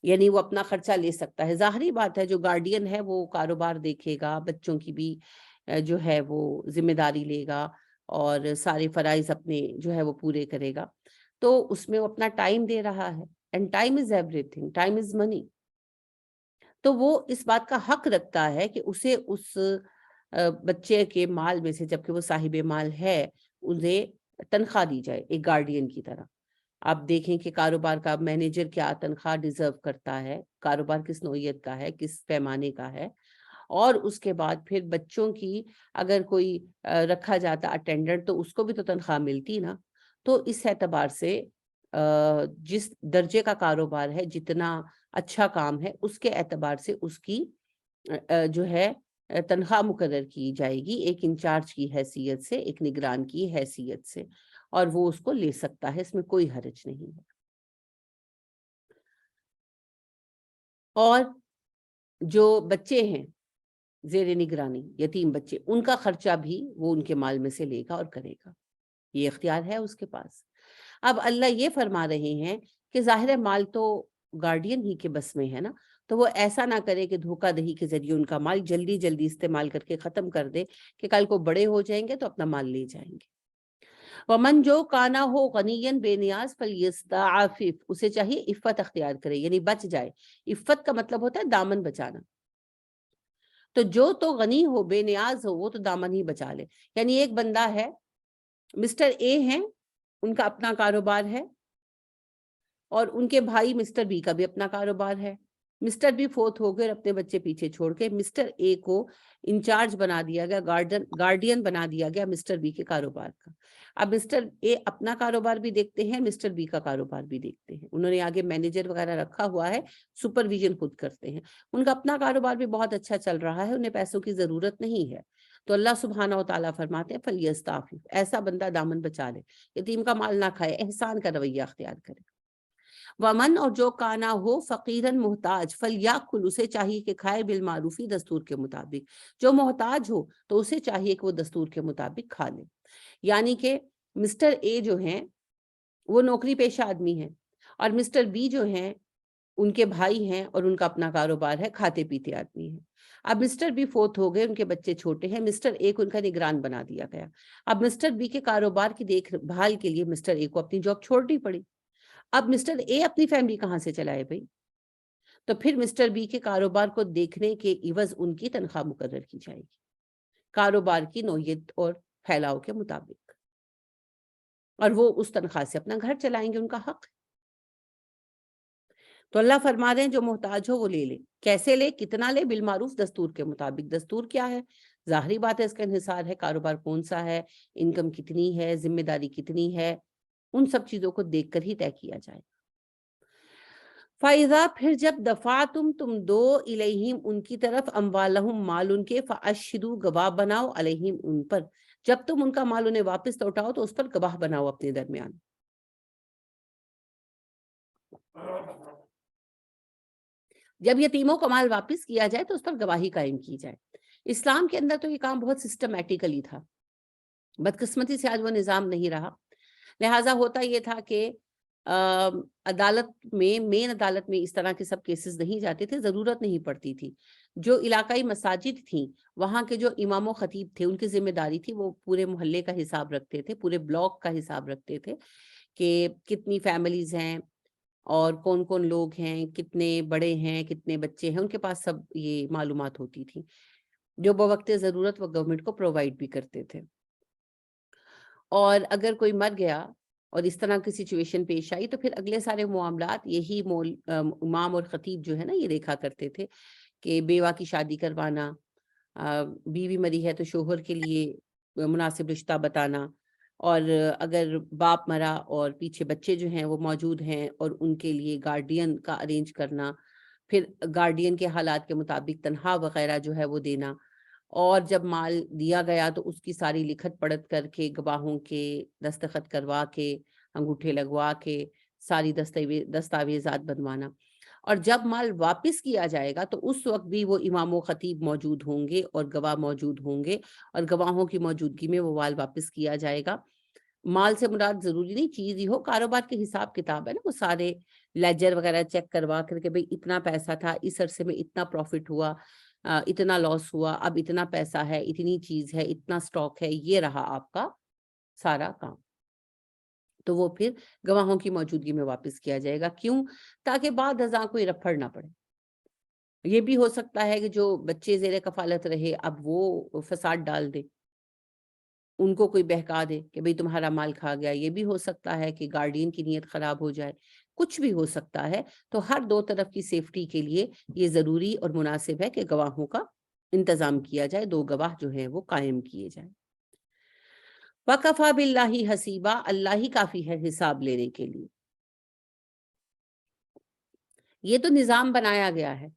یعنی وہ اپنا خرچہ لے سکتا ہے. ظاہری بات ہے جو گارڈین ہے وہ کاروبار دیکھے گا، بچوں کی بھی جو ہے وہ ذمہ داری لے گا اور سارے فرائض اپنے جو ہے وہ پورے کرے گا. تو اس میں وہ اپنا ٹائم دے رہا ہے، and time is everything, time is money. تو وہ اس بات کا حق رکھتا ہے کہ اسے اس بچے کے مال میں سے، جبکہ وہ صاحب مال ہے، انہیں تنخواہ دی جائے ایک گارڈین کی طرح. آپ دیکھیں کہ کاروبار کا مینیجر کیا تنخواہ ڈیزرو کرتا ہے، کاروبار کس نوعیت کا ہے، کس پیمانے کا ہے. اور اس کے بعد پھر بچوں کی اگر کوئی رکھا جاتا اٹینڈنٹ تو اس کو بھی تو تنخواہ ملتی نا. تو اس اعتبار سے جس درجے کا کاروبار ہے، جتنا اچھا کام ہے، اس کے اعتبار سے اس کی جو ہے تنخواہ مقرر کی جائے گی، ایک انچارج کی حیثیت سے، ایک نگران کی حیثیت سے، اور وہ اس کو لے سکتا ہے، اس میں کوئی حرج نہیں ہے. اور جو بچے ہیں زیر نگرانی، یتیم بچے، ان کا خرچہ بھی وہ ان کے مال میں سے لے گا اور کرے گا، یہ اختیار ہے اس کے پاس. اب اللہ یہ فرما رہے ہیں کہ ظاہر مال تو گارڈین ہی کے بس میں ہے نا، تو وہ ایسا نہ کرے کہ دھوکہ دہی کے ذریعے ان کا مال جلدی جلدی استعمال کر کے ختم کر دے کہ کل کو بڑے ہو جائیں گے تو اپنا مال لے جائیں گے. ومن جو کانا ہو غنین بے نیاز فلیستعفف اسے چاہیے عفت اختیار کرے، یعنی بچ جائے. عفت کا مطلب ہوتا ہے دامن بچانا. تو جو تو غنی ہو، بے نیاز ہو، وہ تو دامن ہی بچا لے. یعنی ایک بندہ ہے، مسٹر اے ہیں، ان کا اپنا کاروبار ہے اور ان کے بھائی مسٹر بی کا بھی اپنا کاروبار ہے. مسٹر بی فوت ہو گئے اور اپنے بچے پیچھے چھوڑ کے مسٹر اے کو انچارج بنا دیا گیا, گارڈین بنا دیا گیا مسٹر بی کے کاروبار کا. اب مسٹر اے اپنا کاروبار بھی دیکھتے ہیں, مسٹر بی کا کاروبار بھی دیکھتے ہیں. انہوں نے آگے مینیجر وغیرہ رکھا ہوا ہے, سپرویژن خود کرتے ہیں. ان کا اپنا کاروبار بھی بہت اچھا چل رہا ہے, انہیں پیسوں کی ضرورت نہیں ہے. تو اللہ سبحانہ و تعالیٰ فرماتے ہیں فَلْيَسْتَعْفِفْ, ایسا بندہ دامن بچا لے, یتیم کا مال نہ کھائے, احسان کا رویہ اختیار کرے. ومن, اور جو کانا ہو فقیرن محتاج, فلیاکل, اسے چاہیے کہ کھائے بالمعروفی, دستور کے مطابق. جو محتاج ہو تو اسے چاہیے کہ وہ دستور کے مطابق کھا لے. یعنی کہ مسٹر اے جو ہیں وہ نوکری پیشہ آدمی ہیں, اور مسٹر بی جو ہیں ان کے بھائی ہیں اور ان کا اپنا کاروبار ہے, کھاتے پیتے آدمی ہیں. اب مسٹر بی فوت ہو گئے, ان کے بچے چھوٹے ہیں, مسٹر اے کو ان کا نگران بنا دیا گیا. اب مسٹر بی کے کاروبار کی دیکھ بھال کے لیے مسٹر اے کو اپنی جاب چھوڑنی پڑی. اب مسٹر اے اپنی فیملی کہاں سے چلائے بھائی؟ تو پھر مسٹر بی کے کاروبار کو دیکھنے کے عوض ان کی تنخواہ مقرر کی جائے گی, کاروبار کی نوعیت اور پھیلاؤ کے مطابق, اور وہ اس تنخواہ سے اپنا گھر چلائیں گے, ان کا حق ہے. تو اللہ فرما رہے ہیں جو محتاج ہو وہ لے لے. کیسے لے, کتنا لے؟ بالمعروف, دستور کے مطابق. دستور کیا ہے؟ ظاہری بات ہے اس کا انحصار ہے, کاروبار کون سا ہے, انکم کتنی ہے, ذمہ داری کتنی ہے, ان سب چیزوں کو دیکھ کر ہی طے کیا جائے. فَإِذَا, پھر جب دفعتم, تم دو, الیہم, ان کی طرف, اموالہم, مال ان کے, فاشہدوا, گواہ بناؤ, علیہم, ان پر. جب تم ان کا مال انہیں واپس لوٹاؤ تو اس پر گواہ بناؤ اپنے درمیان. جب یتیموں کا مال واپس کیا جائے تو اس پر گواہی قائم کی جائے. اسلام کے اندر تو یہ کام بہت سسٹمیٹیکلی تھا, بدقسمتی سے آج وہ نظام نہیں رہا. لہٰذا ہوتا یہ تھا کہ عدالت میں, مین عدالت میں اس طرح کے سب کیسز نہیں جاتے تھے, ضرورت نہیں پڑتی تھی. جو علاقائی مساجد تھیں وہاں کے جو امام و خطیب تھے, ان کی ذمہ داری تھی وہ پورے محلے کا حساب رکھتے تھے, پورے بلاک کا حساب رکھتے تھے کہ کتنی فیملیز ہیں اور کون کون لوگ ہیں, کتنے بڑے ہیں, کتنے بچے ہیں, ان کے پاس سب یہ معلومات ہوتی تھی, جو بوقت ضرورت وہ گورنمنٹ کو پرووائڈ بھی کرتے تھے. اور اگر کوئی مر گیا اور اس طرح کی سچویشن پیش آئی تو پھر اگلے سارے معاملات یہی امام اور خطیب جو ہے نا یہ دیکھا کرتے تھے کہ بیوہ کی شادی کروانا, بیوی مری ہے تو شوہر کے لیے مناسب رشتہ بتانا, اور اگر باپ مرا اور پیچھے بچے جو ہیں وہ موجود ہیں اور ان کے لیے گارڈین کا ارینج کرنا, پھر گارڈین کے حالات کے مطابق تنخواہ وغیرہ جو ہے وہ دینا, اور جب مال دیا گیا تو اس کی ساری لکھت پڑھت کر کے, گواہوں کے دستخط کروا کے, انگوٹھے لگوا کے, ساری دستاویزات بنوانا. اور جب مال واپس کیا جائے گا تو اس وقت بھی وہ امام و خطیب موجود ہوں گے اور گواہ موجود ہوں گے, اور گواہوں کی موجودگی میں وہ مال واپس کیا جائے گا. مال سے مراد ضروری نہیں چیز ہی ہو, کاروبار کے حساب کتاب ہے نا, وہ سارے لیجر وغیرہ چیک کروا کر کے بھئی اتنا پیسہ تھا, اس عرصے میں اتنا پروفٹ ہوا, اتنا لاس ہوا, اب اتنا پیسہ ہے, اتنی چیز ہے, اتنا سٹاک ہے, یہ رہا آپ کا سارا کام. تو وہ پھر گواہوں کی موجودگی میں واپس کیا جائے گا. کیوں؟ تاکہ بعد ازاں کوئی رپھڑ نہ پڑے. یہ بھی ہو سکتا ہے کہ جو بچے زیر کفالت رہے اب وہ فساد ڈال دے, ان کو کوئی بہکا دے کہ بھئی تمہارا مال کھا گیا. یہ بھی ہو سکتا ہے کہ گارڈین کی نیت خراب ہو جائے, کچھ بھی ہو سکتا ہے. تو ہر دو طرف کی سیفٹی کے لیے یہ ضروری اور مناسب ہے کہ گواہوں کا انتظام کیا جائے, دو گواہ جو ہیں وہ قائم کیے جائیں. وَكَفَى بِاللَّهِ حَسِيبًا, اللہ ہی کافی ہے حساب لینے کے لیے. یہ تو نظام بنایا گیا ہے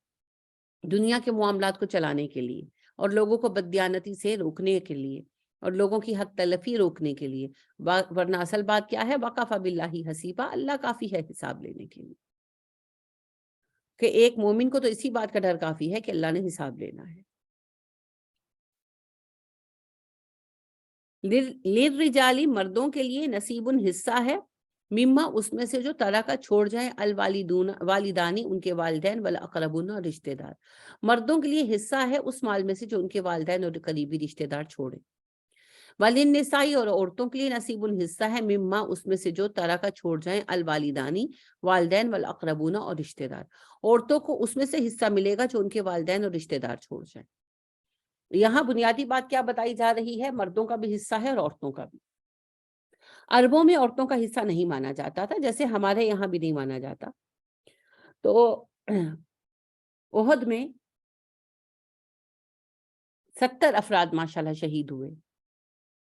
دنیا کے معاملات کو چلانے کے لیے, اور لوگوں کو بددیانتی سے روکنے کے لیے, اور لوگوں کی حق تلفی روکنے کے لیے. ورنہ اصل بات کیا ہے؟ وَكَفَى بِاللَّهِ حَسِيبًا, اللہ کافی ہے حساب لینے کے لیے. کہ ایک مومن کو تو اسی بات کا ڈر کافی ہے کہ اللہ نے حساب لینا ہے. للرجالی, مردوں کے لیے, نصیب, حصہ ہے, مما, اس میں سے جو ترکہ چھوڑ جائیں, الوالدون, والدانی, ان کے والدین, والاقربون, اور رشتہ دار. مردوں کے لیے حصہ ہے اس مال میں سے جو ان کے والدین اور قریبی رشتہ دار چھوڑیں. وللنساء, اور عورتوں کے لیے نصیب, حصہ ہے, مما, اس میں سے جو ترکہ چھوڑ جائیں, الوالدانی, والدین, والاقربون, اور رشتہ دار. عورتوں کو اس میں سے حصہ ملے گا جو ان کے والدین اور رشتہ دار چھوڑ جائیں. یہاں بنیادی بات کیا بتائی جا رہی ہے؟ مردوں کا بھی حصہ ہے اور عورتوں کا بھی. عربوں میں عورتوں کا حصہ نہیں مانا جاتا تھا، جیسے ہمارے یہاں بھی نہیں مانا جاتا. تو احد میں 70 افراد ماشاءاللہ شہید ہوئے.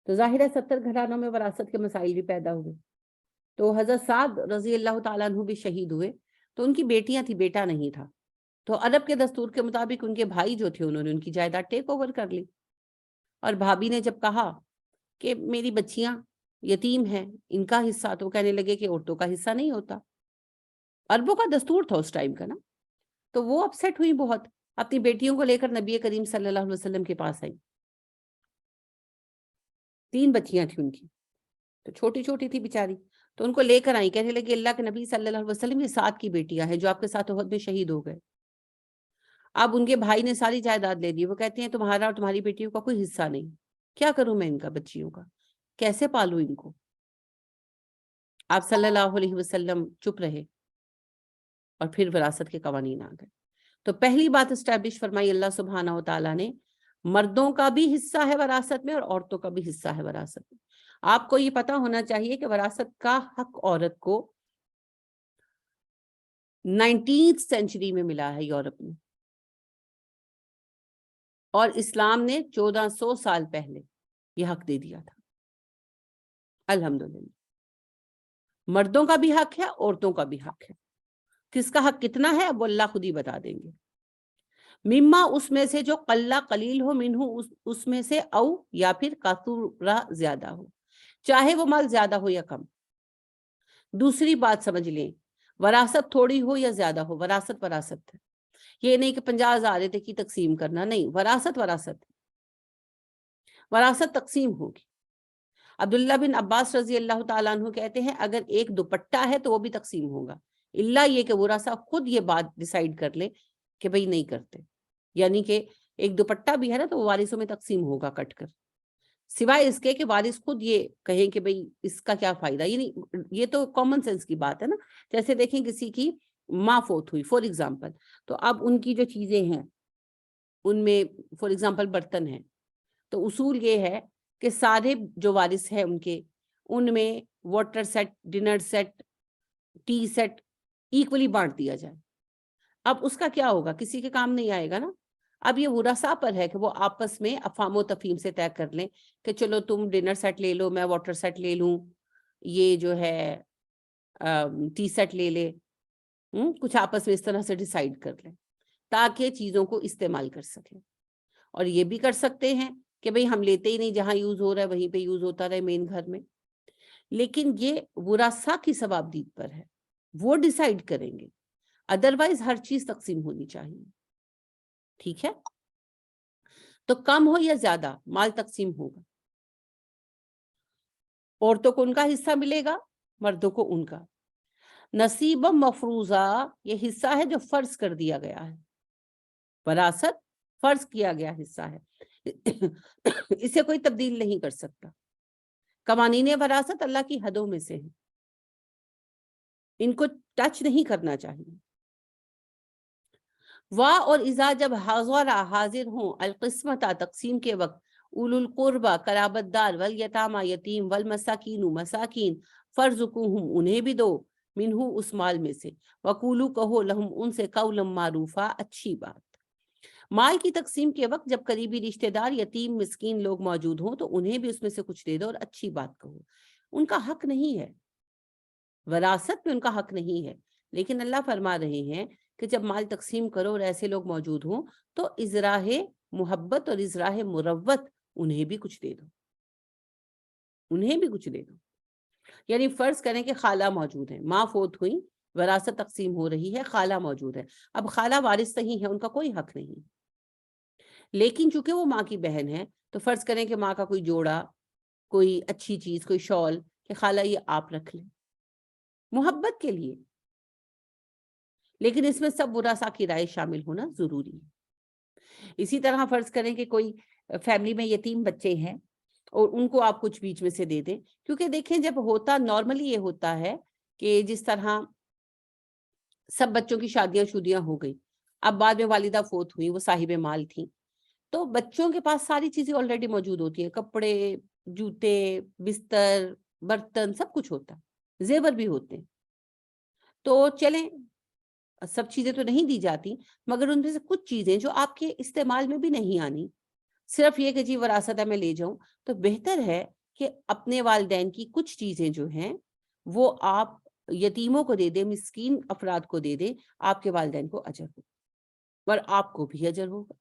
تو ظاہر ہے 70 گھرانوں میں وراثت کے مسائل بھی پیدا ہوئے. تو حضرت سعد رضی اللہ تعالیٰ عنہ بھی شہید ہوئے. تو ان کی بیٹیاں تھی، بیٹا نہیں تھا. تو عرب کے دستور کے مطابق ان کے بھائی جو تھے انہوں نے ان کی جائیداد ٹیک اوور کر لی. اور بھابھی نے جب کہا کہ میری بچیاں یتیم ہیں، ان کا حصہ، تو کہنے لگے کہ عورتوں کا حصہ نہیں ہوتا. عربوں کا دستور تھا اس ٹائم کا نا. تو وہ اپسیٹ ہوئی بہت، اپنی بیٹیوں کو لے کر نبی کریم صلی اللہ علیہ وسلم کے پاس آئی. 3 بچیاں تھیں ان کی، تو چھوٹی چھوٹی تھی بیچاری. تو ان کو لے کر آئی، کہنے لگے اللہ کے نبی صلی اللہ علیہ وسلم، یہ 7 کی بیٹیاں ہیں جو آپ کے ساتھ احد میں شہید ہو گئے. اب ان کے بھائی نے ساری جائیداد لے لی. وہ کہتے ہیں تمہارا اور تمہاری بیٹیوں کا کوئی حصہ نہیں. کیا کروں میں ان کا، بچیوں کا کیسے پالوں ان کو؟ آپ صلی اللہ علیہ وسلم چپ رہے اور پھر وراثت کے قوانین آ گئے. تو پہلی بات اسٹیبلش فرمائی اللہ سبحانہ و تعالیٰ نے، مردوں کا بھی حصہ ہے وراثت میں اور عورتوں کا بھی حصہ ہے وراثت میں. آپ کو یہ پتا ہونا چاہیے کہ وراثت کا حق عورت کو 19th سینچری میں ملا ہے یورپ میں، اور اسلام نے 1400 سال پہلے یہ حق دے دیا تھا. الحمدللہ مردوں کا بھی حق ہے، عورتوں کا بھی حق ہے. کس کا حق کتنا ہے اب اللہ خود ہی بتا دیں گے. مما اس میں سے جو قلہ قلیل ہو، منہ اس میں سے، او یا پھر کثورہ زیادہ ہو، چاہے وہ مال زیادہ ہو یا کم. دوسری بات سمجھ لیں، وراثت تھوڑی ہو یا زیادہ ہو، وراثت وراثت ہے. یہ نہیں کہ 50,000 تک کی تقسیم کرنا، نہیں، وراثت وراثت، وراثت تقسیم ہوگی. عبداللہ بن عباس رضی اللہ تعالیٰ عنہ کہتے ہیں اگر ایک دوپٹہ ہے تو وہ بھی تقسیم ہوگا، اللہ یہ کہ ورثہ خود یہ بات ڈیسائیڈ کر لے کہ بھئی نہیں کرتے. یعنی کہ ایک دوپٹہ بھی ہے نا تو وہ وارثوں میں تقسیم ہوگا کٹ کر، سوائے اس کے کہ وارث خود یہ کہیں کہ بھئی اس کا کیا فائدہ. یعنی یہ تو کامن سینس کی بات ہے نا. جیسے دیکھیں کسی کی ماں فوت ہوئی فار ایگزامپل، تو اب ان کی جو چیزیں ہیں ان میں فار ایگزامپل برتن ہیں، تو اصول یہ ہے کہ سارے جو وارث ہیں ان میں water set, dinner set, tea set equally بانٹ دیا جائے. اب اس کا کیا ہوگا، کسی کے کام نہیں آئے گا نا. اب یہ ورثاء پر ہے کہ وہ آپس میں افہام و تفہیم سے طے کر لیں کہ چلو تم ڈنر سیٹ لے لو، میں واٹر سیٹ لے لوں، یہ جو ہے ٹی سیٹ لے لے. کچھ آپس میں اس طرح سے ڈیسائیڈ کر لیں تاکہ چیزوں کو استعمال کر سکیں. اور یہ بھی کر سکتے ہیں کہ بھئی ہم لیتے ہی نہیں، جہاں یوز ہو رہا ہے وہیں پہ یوز ہوتا رہے مین گھر میں. لیکن یہ ورثاء کی ثوابدید پر ہے، وہ ڈیسائیڈ کریں گے. ادروائز ہر چیز تقسیم ہونی چاہیے. ٹھیک ہے، تو کم ہو یا زیادہ مال تقسیم ہوگا. عورتوں کو ان کا حصہ ملے گا، مردوں کو ان کا. نصیب مفروضہ یہ حصہ ہے جو فرض کر دیا گیا ہے. وراثت فرض کیا گیا حصہ ہے، اسے کوئی تبدیل نہیں کر سکتا. قوانین وراثت اللہ کی حدوں میں سے ہیں، ان کو ٹچ نہیں کرنا چاہیے. اور اذا جب حاضر ہوں القسمت تقسیم کے وقت، اولو القربہ قرابت دار، والیتامى یتیم، والمساکین مساکین، فرزقوہم انہیں بھی دو، منہ اس مال میں سے، وقولو کہو لہم ان سے، قولا معروفا اچھی بات. مال کی تقسیم کے وقت جب قریبی رشتہ دار، یتیم، مسکین لوگ موجود ہوں تو انہیں بھی اس میں سے کچھ دے دو اور اچھی بات کہو. ان کا حق نہیں ہے، وراثت میں ان کا حق نہیں ہے. لیکن اللہ فرما رہے ہیں کہ جب مال تقسیم کرو اور ایسے لوگ موجود ہوں تو ازراہ محبت اور ازراہ مروت انہیں بھی کچھ دے دو، انہیں بھی کچھ دے دو. یعنی فرض کریں کہ خالہ موجود ہے، ماں فوت ہوئی، وراثت تقسیم ہو رہی ہے، خالہ موجود ہے. اب خالہ وارث نہیں ہے، ان کا کوئی حق نہیں، لیکن چونکہ وہ ماں کی بہن ہے تو فرض کریں کہ ماں کا کوئی جوڑا، کوئی اچھی چیز، کوئی شال، کہ خالہ یہ آپ رکھ لیں محبت کے لیے. لیکن اس میں سب ورثاء کی رائے شامل ہونا ضروری ہے. اسی طرح فرض کریں کہ کوئی فیملی میں یتیم بچے ہیں اور ان کو آپ کچھ بیچ میں سے دے دیں، کیونکہ دیکھیں جب ہوتا نارملی یہ ہوتا ہے کہ جس طرح سب بچوں کی شادیاں ہو گئی، اب بعد میں والدہ فوت ہوئی، وہ صاحب مال تھیں، تو بچوں کے پاس ساری چیزیں آلریڈی موجود ہوتی ہیں، کپڑے، جوتے، بستر، برتن سب کچھ ہوتا ہے، زیور بھی ہوتے ہیں. تو چلیں سب چیزیں تو نہیں دی جاتی، مگر ان میں سے کچھ چیزیں جو آپ کے استعمال میں بھی نہیں آنی، صرف یہ کہ جی وراثت ہے میں لے جاؤں، تو بہتر ہے کہ اپنے والدین کی کچھ چیزیں جو ہیں وہ آپ یتیموں کو دے دیں، مسکین افراد کو دے دیں، آپ کے والدین کو اجر ہوگا اور آپ کو بھی اجر ہوگا.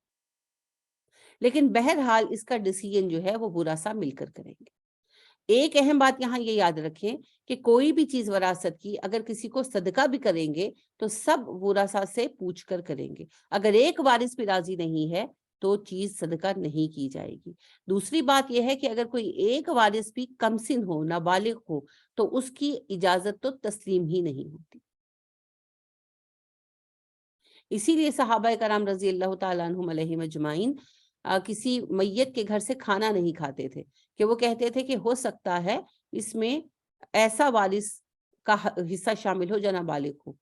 لیکن بہرحال اس کا ڈیسیژن جو ہے وہ برا سا مل کر کریں گے. ایک اہم بات یہاں یہ یاد رکھیں کہ کوئی بھی چیز وراثت کی اگر کسی کو صدقہ بھی کریں گے تو سب ورثہ سے پوچھ کر کریں گے. اگر ایک وارث بھی راضی نہیں ہے تو چیز صدقہ نہیں کی جائے گی. دوسری بات یہ ہے کہ اگر کوئی ایک وارث بھی کم سن ہو، نابالغ ہو، تو اس کی اجازت تو تسلیم ہی نہیں ہوتی. اسی لیے صحابہ کرام رضی اللہ تعالیٰ عنہم علیہم اجمعین کسی میت کے گھر سے کھانا نہیں کھاتے تھے، کہ وہ کہتے تھے کہ ہو سکتا ہے اس میں ایسا وارث کا حصہ شامل ہو جو نابالغ ہو،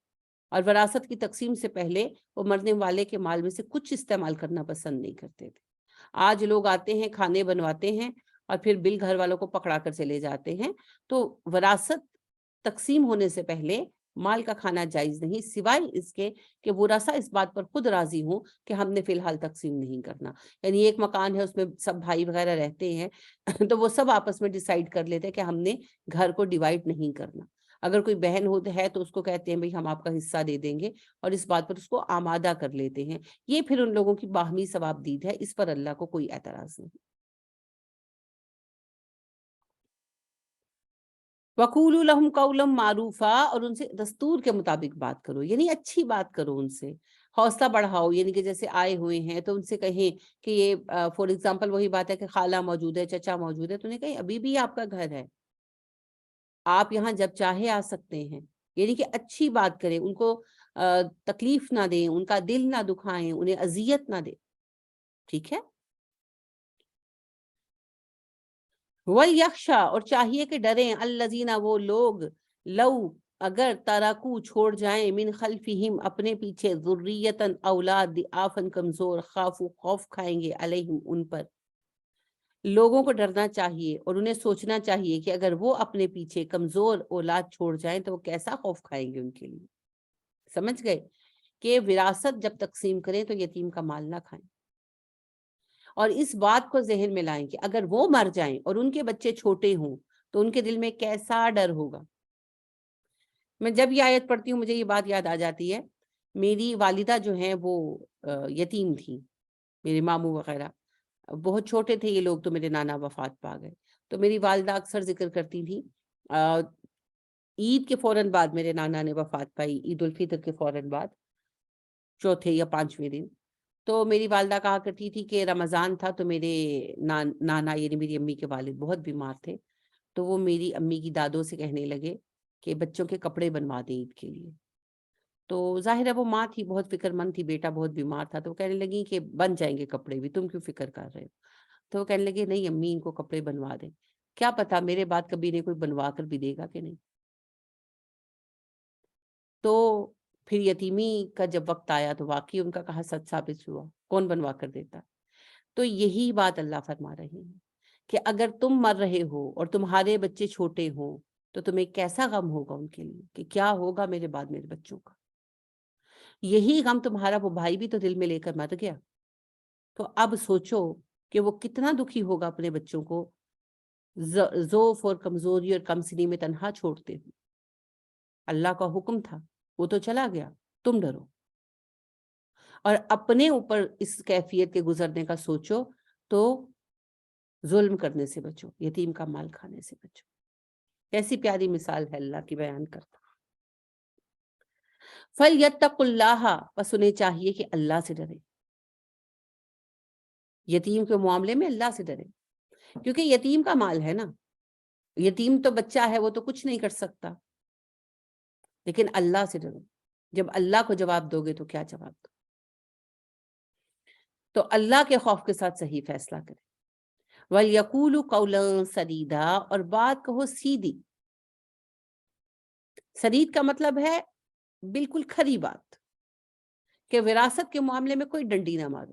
اور وراثت کی تقسیم سے پہلے وہ مرنے والے کے مال میں سے کچھ استعمال کرنا پسند نہیں کرتے تھے. آج لوگ آتے ہیں، کھانے بنواتے ہیں اور پھر بل گھر والوں کو پکڑا کر چلے جاتے ہیں. تو وراثت تقسیم ہونے سے پہلے مال کا کھانا جائز نہیں، سوائے اس کے کہ ورثہ اس بات پر خود راضی ہوں کہ ہم نے فی الحال تقسیم نہیں کرنا. یعنی ایک مکان ہے، اس میں سب بھائی وغیرہ رہتے ہیں تو وہ سب آپس میں ڈیسائیڈ کر لیتے ہیں کہ ہم نے گھر کو ڈیوائیڈ نہیں کرنا. اگر کوئی بہن ہے تو اس کو کہتے ہیں بھئی ہم آپ کا حصہ دے دیں گے، اور اس بات پر اس کو آمادہ کر لیتے ہیں. یہ پھر ان لوگوں کی باہمی ثواب دید ہے، اس پر اللہ کو کوئی اعتراض نہیں. وَقُولُوا لَهُمْ قَوْلًا مَعْرُوفًا، اور ان سے دستور کے مطابق بات کرو، یعنی اچھی بات کرو، ان سے حوصلہ بڑھاؤ. یعنی کہ جیسے آئے ہوئے ہیں تو ان سے کہیں کہ یہ فور ایگزامپل وہی بات ہے کہ خالہ موجود ہے، چچا موجود ہے، تو انہیں کہیں ابھی بھی آپ کا گھر ہے، آپ یہاں جب چاہے آ سکتے ہیں. یعنی کہ اچھی بات کریں، ان کو تکلیف نہ دیں، ان کا دل نہ دکھائیں، انہیں اذیت نہ دیں. ٹھیک ہے. وَلْيَخْشَى، اور چاہیے کہ ڈریں، الَّذِينَ، وہ لوگ، لو، اگر، ترکو، چھوڑ جائیں، من خلفہم، اپنے پیچھے، ذریۃً، اولاد، ضعافاً، کمزور، خافوا، خوف کھائیں گے، علیہم، ان پر. لوگوں کو ڈرنا چاہیے اور انہیں سوچنا چاہیے کہ اگر وہ اپنے پیچھے کمزور اولاد چھوڑ جائیں تو وہ کیسا خوف کھائیں گے ان کے لیے. سمجھ گئے کہ وراثت جب تقسیم کریں تو یتیم کا مال نہ کھائیں، اور اس بات کو ذہن میں لائیں کہ اگر وہ مر جائیں اور ان کے بچے چھوٹے ہوں تو ان کے دل میں کیسا ڈر ہوگا. میں جب یہ آیت پڑھتی ہوں مجھے یہ بات یاد آ جاتی ہے. میری والدہ جو ہیں وہ یتیم تھیں، میرے ماموں وغیرہ بہت چھوٹے تھے یہ لوگ تو میرے نانا وفات پا گئے. تو میری والدہ اکثر ذکر کرتی تھی، عید کے فوراً بعد میرے نانا نے وفات پائی، عید الفطر کے فوراً بعد، چوتھے یا پانچویں دن. تو میری والدہ کہا کرتی تھی کہ رمضان تھا تو میرے نانا یعنی میری امی کے والد بہت بیمار تھے، تو وہ میری امی کی دادوں سے کہنے لگے کہ بچوں کے کپڑے بنوا دیں عید کے لیے. تو ظاہر ہے وہ ماں تھی، بہت فکر مند تھی، بیٹا بہت بیمار تھا، تو وہ کہنے لگی کہ بن جائیں گے کپڑے بھی، تم کیوں فکر کر رہے ہو. تو وہ کہنے لگے نہیں امی ان کو کپڑے بنوا دیں. کیا پتا میرے بعد کبھی انہیں کوئی بنوا کر بھی دے گا کہ نہیں. تو پھر یتیمی کا جب وقت آیا تو واقعی ان کا کہا سچ ثابت ہوا، کون بنوا کر دیتا. تو یہی بات اللہ فرما رہے ہیں کہ اگر تم مر رہے ہو اور تمہارے بچے چھوٹے ہوں تو تمہیں کیسا غم ہوگا ان کے لیے کہ کیا ہوگا میرے بعد میرے بچوں کا. یہی غم تمہارا وہ بھائی بھی تو دل میں لے کر مر گیا. تو اب سوچو کہ وہ کتنا دکھی ہوگا اپنے بچوں کو ضعف اور کمزوری اور کم سنی میں تنہا چھوڑتے ہو. اللہ کا حکم تھا، وہ تو چلا گیا، تم ڈرو اور اپنے اوپر اس کیفیت کے گزرنے کا سوچو تو ظلم کرنے سے بچو، یتیم کا مال کھانے سے بچو. کیسی پیاری مثال ہے اللہ کی بیان کرتا. فَلْيَتَّقُوا اللَّهَ، پس انہیں چاہیے کہ اللہ سے ڈرے. یتیم کے معاملے میں اللہ سے ڈرے، کیونکہ یتیم کا مال ہے نا. یتیم تو بچہ ہے، وہ تو کچھ نہیں کر سکتا، لیکن اللہ سے ڈرو. جب اللہ کو جواب دو گے تو کیا جواب دو. تو اللہ کے خوف کے ساتھ صحیح فیصلہ کریں. وَلْيَقُولُوا قَوْلًا سَدِيدًا، اور بات کہو سیدھی. سدید کا مطلب ہے بالکل کھری بات، کہ وراثت کے معاملے میں کوئی ڈنڈی نہ مارو.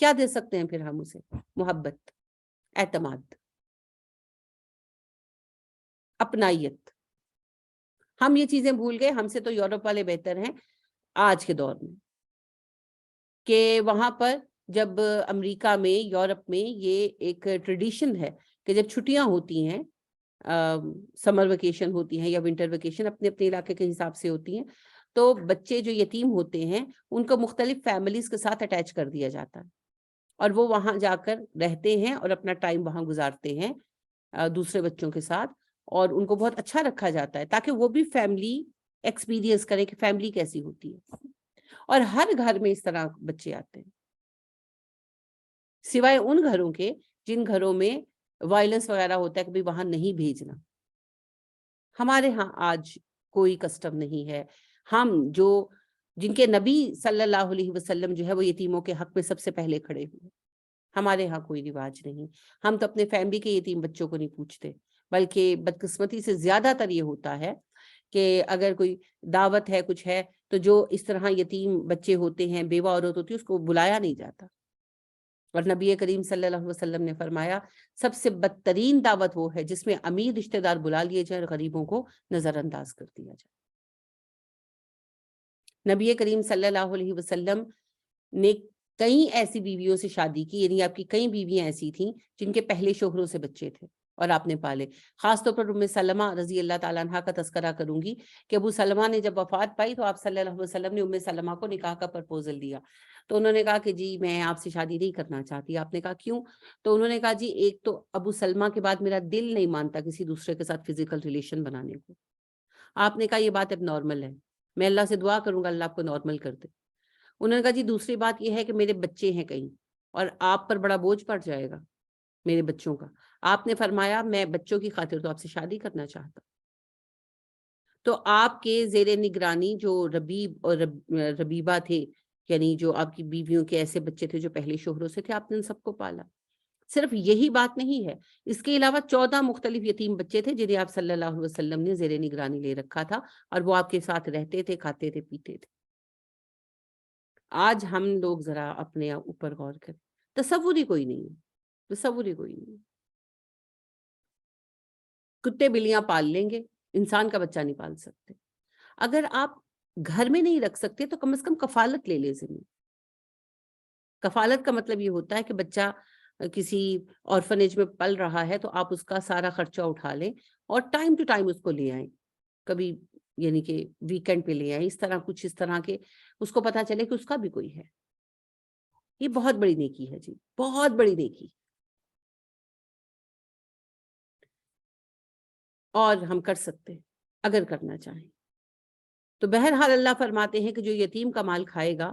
کیا دے سکتے ہیں پھر ہم اسے؟ محبت، اعتماد، اپنائیت. ہم یہ چیزیں بھول گئے. ہم سے تو یورپ والے بہتر ہیں آج کے دور میں، کہ وہاں پر جب امریکہ میں، یورپ میں یہ ایک ٹریڈیشن ہے کہ جب چھٹیاں ہوتی ہیں، سمر ویکیشن ہوتی ہیں یا ونٹر ویکیشن، اپنے اپنے علاقے کے حساب سے ہوتی ہیں، تو بچے جو یتیم ہوتے ہیں ان کو مختلف فیملیز کے ساتھ اٹیچ کر دیا جاتا ہے، اور وہ وہاں جا کر رہتے ہیں اور اپنا ٹائم وہاں گزارتے ہیں دوسرے بچوں کے ساتھ، اور ان کو بہت اچھا رکھا جاتا ہے تاکہ وہ بھی فیملی ایکسپیرینس کریں کہ فیملی کیسی ہوتی ہے. اور ہر گھر میں اس طرح بچے آتے ہیں، سوائے ان گھروں کے جن گھروں میں وائلنس وغیرہ ہوتا ہے، کبھی وہاں نہیں بھیجنا. ہمارے ہاں آج کوئی کسٹم نہیں ہے. ہم جو جن کے نبی صلی اللہ علیہ وسلم جو ہے وہ یتیموں کے حق میں سب سے پہلے کھڑے ہوئے، ہمارے ہاں کوئی رواج نہیں. ہم تو اپنے فیملی کے یتیم بچوں کو نہیں پوچھتے، بلکہ بدقسمتی سے زیادہ تر یہ ہوتا ہے کہ اگر کوئی دعوت ہے، کچھ ہے، تو جو اس طرح یتیم بچے ہوتے ہیں، بیوہ عورت ہوتی ہے، اس کو بلایا نہیں جاتا. اور نبی کریم صلی اللہ علیہ وسلم نے فرمایا سب سے بدترین دعوت وہ ہے جس میں امیر رشتہ دار بلا لیے جائیں اور غریبوں کو نظر انداز کر دیا جائے. نبی کریم صلی اللہ علیہ وسلم نے کئی ایسی بیویوں سے شادی کی، یعنی آپ کی کئی بیویاں ایسی تھیں جن کے پہلے شوہروں سے بچے تھے اور آپ نے پالے. خاص طور پر ام سلمہ رضی اللہ تعالیٰ عنہا کا تذکرہ کروں گی کہ ابو سلمہ نے جب وفات پائی تو آپ صلی اللہ علیہ وسلم نے ام سلمہ کو نکاح کا پرپوزل دیا. تو انہوں نے کہا کہ جی میں آپ سے شادی نہیں کرنا چاہتی. آپ نے کہا کیوں؟ تو انہوں نے کہا جی ایک تو ابو سلمہ کے بعد میرا دل نہیں مانتا کسی دوسرے کے ساتھ فزیکل ریلیشن بنانے کو. آپ نے کہا یہ بات اب نارمل ہے، میں اللہ سے دعا کروں گا اللہ آپ کو نارمل کر دے. انہوں نے کہا جی دوسری بات یہ ہے کہ میرے بچے ہیں کہیں اور آپ پر بڑا بوجھ پڑ جائے گا میرے بچوں کا. آپ نے فرمایا میں بچوں کی خاطر تو آپ سے شادی کرنا چاہتا. تو آپ کے زیر نگرانی جو ربیب اور ربیبہ تھے، یعنی جو آپ کی بیویوں کے ایسے بچے تھے جو پہلے شوہروں سے تھے، آپ نے ان سب کو پالا. صرف یہی بات نہیں ہے، اس کے علاوہ 14 مختلف یتیم بچے تھے جنہیں آپ صلی اللہ علیہ وسلم نے زیر نگرانی لے رکھا تھا، اور وہ آپ کے ساتھ رہتے تھے، کھاتے تھے، پیتے تھے. آج ہم لوگ ذرا اپنے اوپر غور کریں. تصور ہی کوئی نہیں ہے، تصور ہی کوئی نہیں ہے. کتے بلیاں پال لیں گے، انسان کا بچہ نہیں پال سکتے. اگر آپ گھر میں نہیں رکھ سکتے تو کم از کم کفالت لے لے زمین. کفالت کا مطلب یہ ہوتا ہے کہ بچہ کسی آرفنیج میں پل رہا ہے تو آپ اس کا سارا خرچہ اٹھا لیں اور ٹائم ٹو ٹائم اس کو لے آئیں، کبھی یعنی کہ ویکنڈ پہ لے آئیں، اس طرح کچھ اس طرح کے، اس کو پتا چلے کہ اس کا بھی کوئی ہے. یہ بہت بڑی نیکی ہے جی، بہت بڑی نیکی. اور ہم کر سکتے ہیں اگر کرنا چاہیں تو. بہرحال اللہ فرماتے ہیں کہ جو یتیم کا مال کھائے گا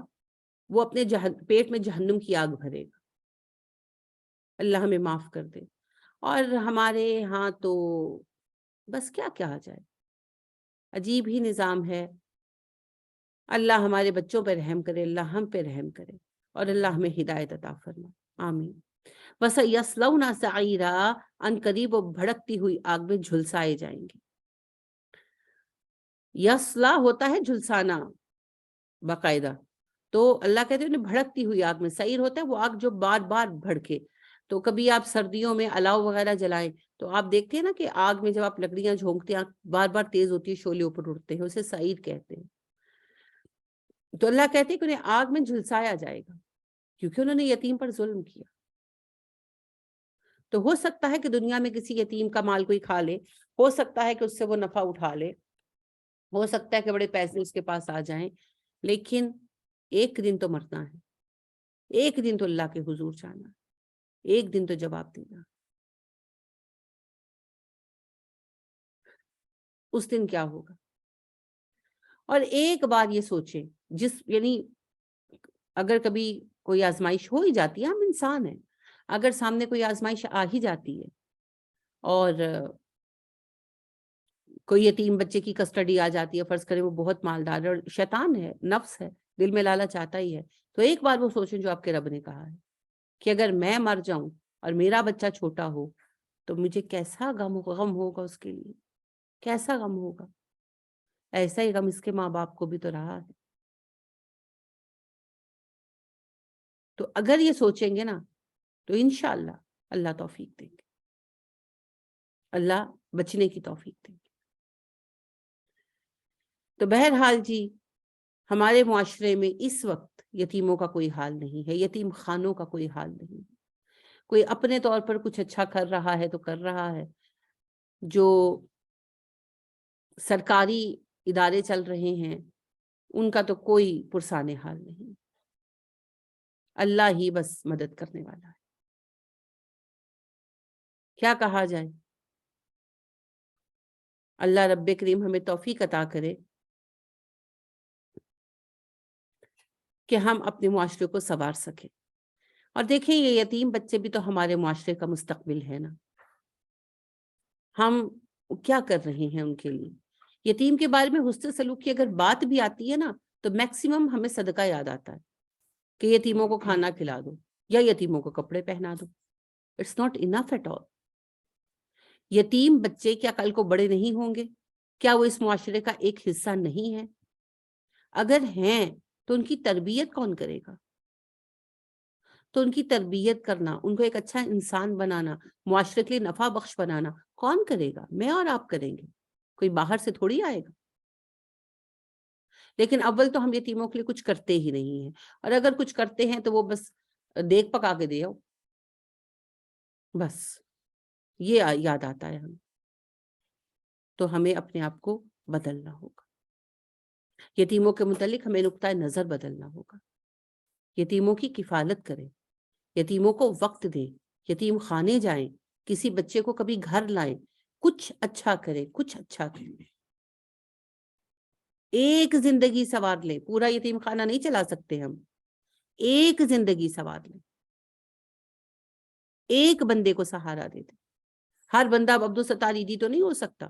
وہ اپنے پیٹ میں جہنم کی آگ بھرے گا. اللہ ہمیں معاف کر دے. اور ہمارے ہاں تو بس کیا کہا جائے، عجیب ہی نظام ہے. اللہ ہمارے بچوں پہ رحم کرے، اللہ ہم پہ رحم کرے، اور اللہ ہمیں ہدایت عطا فرمائے. آمین. وَسَيَصْلَوْنَ سَعِيرًا، ان قریب وہ بھڑکتی ہوئی آگ میں جھلسائے جائیں گے. یسلا ہوتا ہے جھلسانا باقاعدہ، تو اللہ کہتے ہیں انہیں بھڑکتی ہوئی آگ میں. سعیر ہوتا ہے وہ آگ جو بار بار بھڑکے. تو کبھی آپ سردیوں میں الاؤ وغیرہ جلائیں تو آپ دیکھتے ہیں نا کہ آگ میں جب آپ لکڑیاں جھونکتے ہیں بار بار تیز ہوتی ہے، شعلے اوپر اٹھتے ہیں، اسے سعیر کہتے ہیں. تو اللہ کہتے ہیں کہ انہیں آگ میں جھلسایا جائے گا کیونکہ انہوں نے یتیم پر ظلم کیا. تو ہو سکتا ہے کہ دنیا میں کسی یتیم کا مال کوئی کھا لے، ہو سکتا ہے کہ اس سے وہ نفع اٹھا لے، ہو سکتا ہے کہ بڑے پیسے اس کے پاس آ جائیں، لیکن ایک دن تو مرنا ہے، ایک دن تو اللہ کے حضور جانا، ایک دن تو جواب دینا. اس دن کیا ہوگا؟ اور ایک بار یہ سوچیں، یعنی اگر کبھی کوئی آزمائش ہو ہی جاتی ہے، ہم انسان ہیں، اگر سامنے کوئی آزمائش آ ہی جاتی ہے اور کوئی یتیم بچے کی کسٹڈی آ جاتی ہے، فرض کریں وہ بہت مالدار ہے اور شیطان ہے، نفس ہے، دل میں لالچ آتا ہی ہے، تو ایک بار وہ سوچیں جو آپ کے رب نے کہا ہے کہ اگر میں مر جاؤں اور میرا بچہ چھوٹا ہو تو مجھے کیسا غم ہوگا اس کے لیے، کیسا غم ہوگا. ایسا ہی غم اس کے ماں باپ کو بھی تو رہا ہے. تو اگر یہ سوچیں گے نا تو انشاءاللہ اللہ توفیق دیں گے، اللہ بچنے کی توفیق دیں گے۔ تو بہرحال جی ہمارے معاشرے میں اس وقت یتیموں کا کوئی حال نہیں ہے، یتیم خانوں کا کوئی حال نہیں ہے۔ کوئی اپنے طور پر کچھ اچھا کر رہا ہے تو کر رہا ہے، جو سرکاری ادارے چل رہے ہیں ان کا تو کوئی پرسان حال نہیں، اللہ ہی بس مدد کرنے والا ہے، کیا کہا جائے۔ اللہ رب کریم ہمیں توفیق عطا کرے کہ ہم اپنے معاشرے کو سنوار سکیں۔ اور دیکھیں یہ یتیم بچے بھی تو ہمارے معاشرے کا مستقبل ہے نا، ہم کیا کر رہے ہیں ان کے لیے۔ یتیم کے بارے میں حسن سلوک کی اگر بات بھی آتی ہے نا تو میکسیمم ہمیں صدقہ یاد آتا ہے کہ یتیموں کو کھانا کھلا دو یا یتیموں کو کپڑے پہنا دو۔ It's not enough at all. یتیم بچے کیا کل کو بڑے نہیں ہوں گے؟ کیا وہ اس معاشرے کا ایک حصہ نہیں ہے؟ اگر ہیں تو ان کی تربیت کون کرے گا؟ تو ان کی تربیت کرنا، ان کو ایک اچھا انسان بنانا، معاشرے کے لیے نفع بخش بنانا کون کرے گا؟ میں اور آپ کریں گے، کوئی باہر سے تھوڑی آئے گا۔ لیکن اول تو ہم یتیموں کے لیے کچھ کرتے ہی نہیں ہیں، اور اگر کچھ کرتے ہیں تو وہ بس دیکھ پکا کے دے آؤ، بس یہ یاد آتا ہے ہمیں۔ تو ہمیں اپنے آپ کو بدلنا ہوگا، یتیموں کے متعلق ہمیں نقطۂ نظر بدلنا ہوگا، یتیموں کی کفالت کریں، یتیموں کو وقت دیں، یتیم خانے جائیں، کسی بچے کو کبھی گھر لائیں، کچھ اچھا کریں، کچھ اچھا کریں۔ ایک زندگی سنوار لیں، پورا یتیم خانہ نہیں چلا سکتے ہم، ایک زندگی سنوار لیں، ایک بندے کو سہارا دے دیں۔ ہر بندہ اب عبدالستار عیدی تو نہیں ہو سکتا۔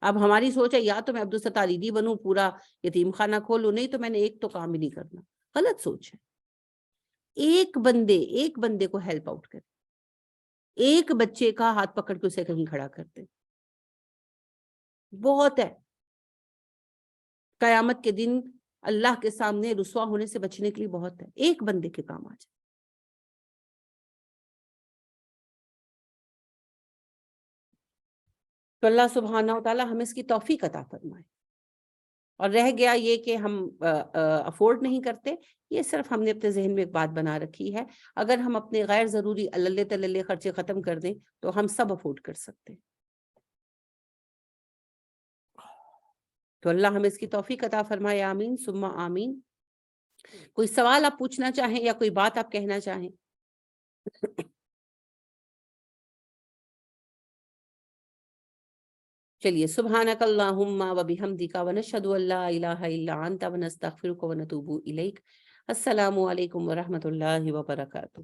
اب ہماری سوچ ہے یا تو میں عبدالستار عیدی بنوں، پورا یتیم خانہ کھولوں، نہیں تو میں نے ایک تو کام ہی نہیں کرنا۔ غلط سوچ ہے۔ ایک بندے کو ہیلپ آؤٹ کریں، ایک بچے کا ہاتھ پکڑ کے اسے کہیں کھڑا کر دیں، بہت ہے۔ قیامت کے دن اللہ کے سامنے رسوا ہونے سے بچنے کے لیے بہت ہے، ایک بندے کے کام آ جائے۔ تو اللہ سبحانہ و تعالی ہمیں اس کی توفیق عطا فرمائے۔ اور رہ گیا یہ کہ ہم افورڈ نہیں کرتے، یہ صرف ہم نے اپنے ذہن میں ایک بات بنا رکھی ہے، اگر ہم اپنے غیر ضروری اللہ تللے خرچے ختم کر دیں تو ہم سب افورڈ کر سکتے ہیں۔ تو اللہ ہمیں اس کی توفیق عطا فرمائے، آمین ثم آمین۔ کوئی سوال آپ پوچھنا چاہیں یا کوئی بات آپ کہنا چاہیں؟ چلیے، سبحانک اللہم و بحمدک ونشہد ان لا الہ الا انت ونستغفرک ونتوب الیک۔ السلام علیکم ورحمۃ اللہ وبرکاتہ۔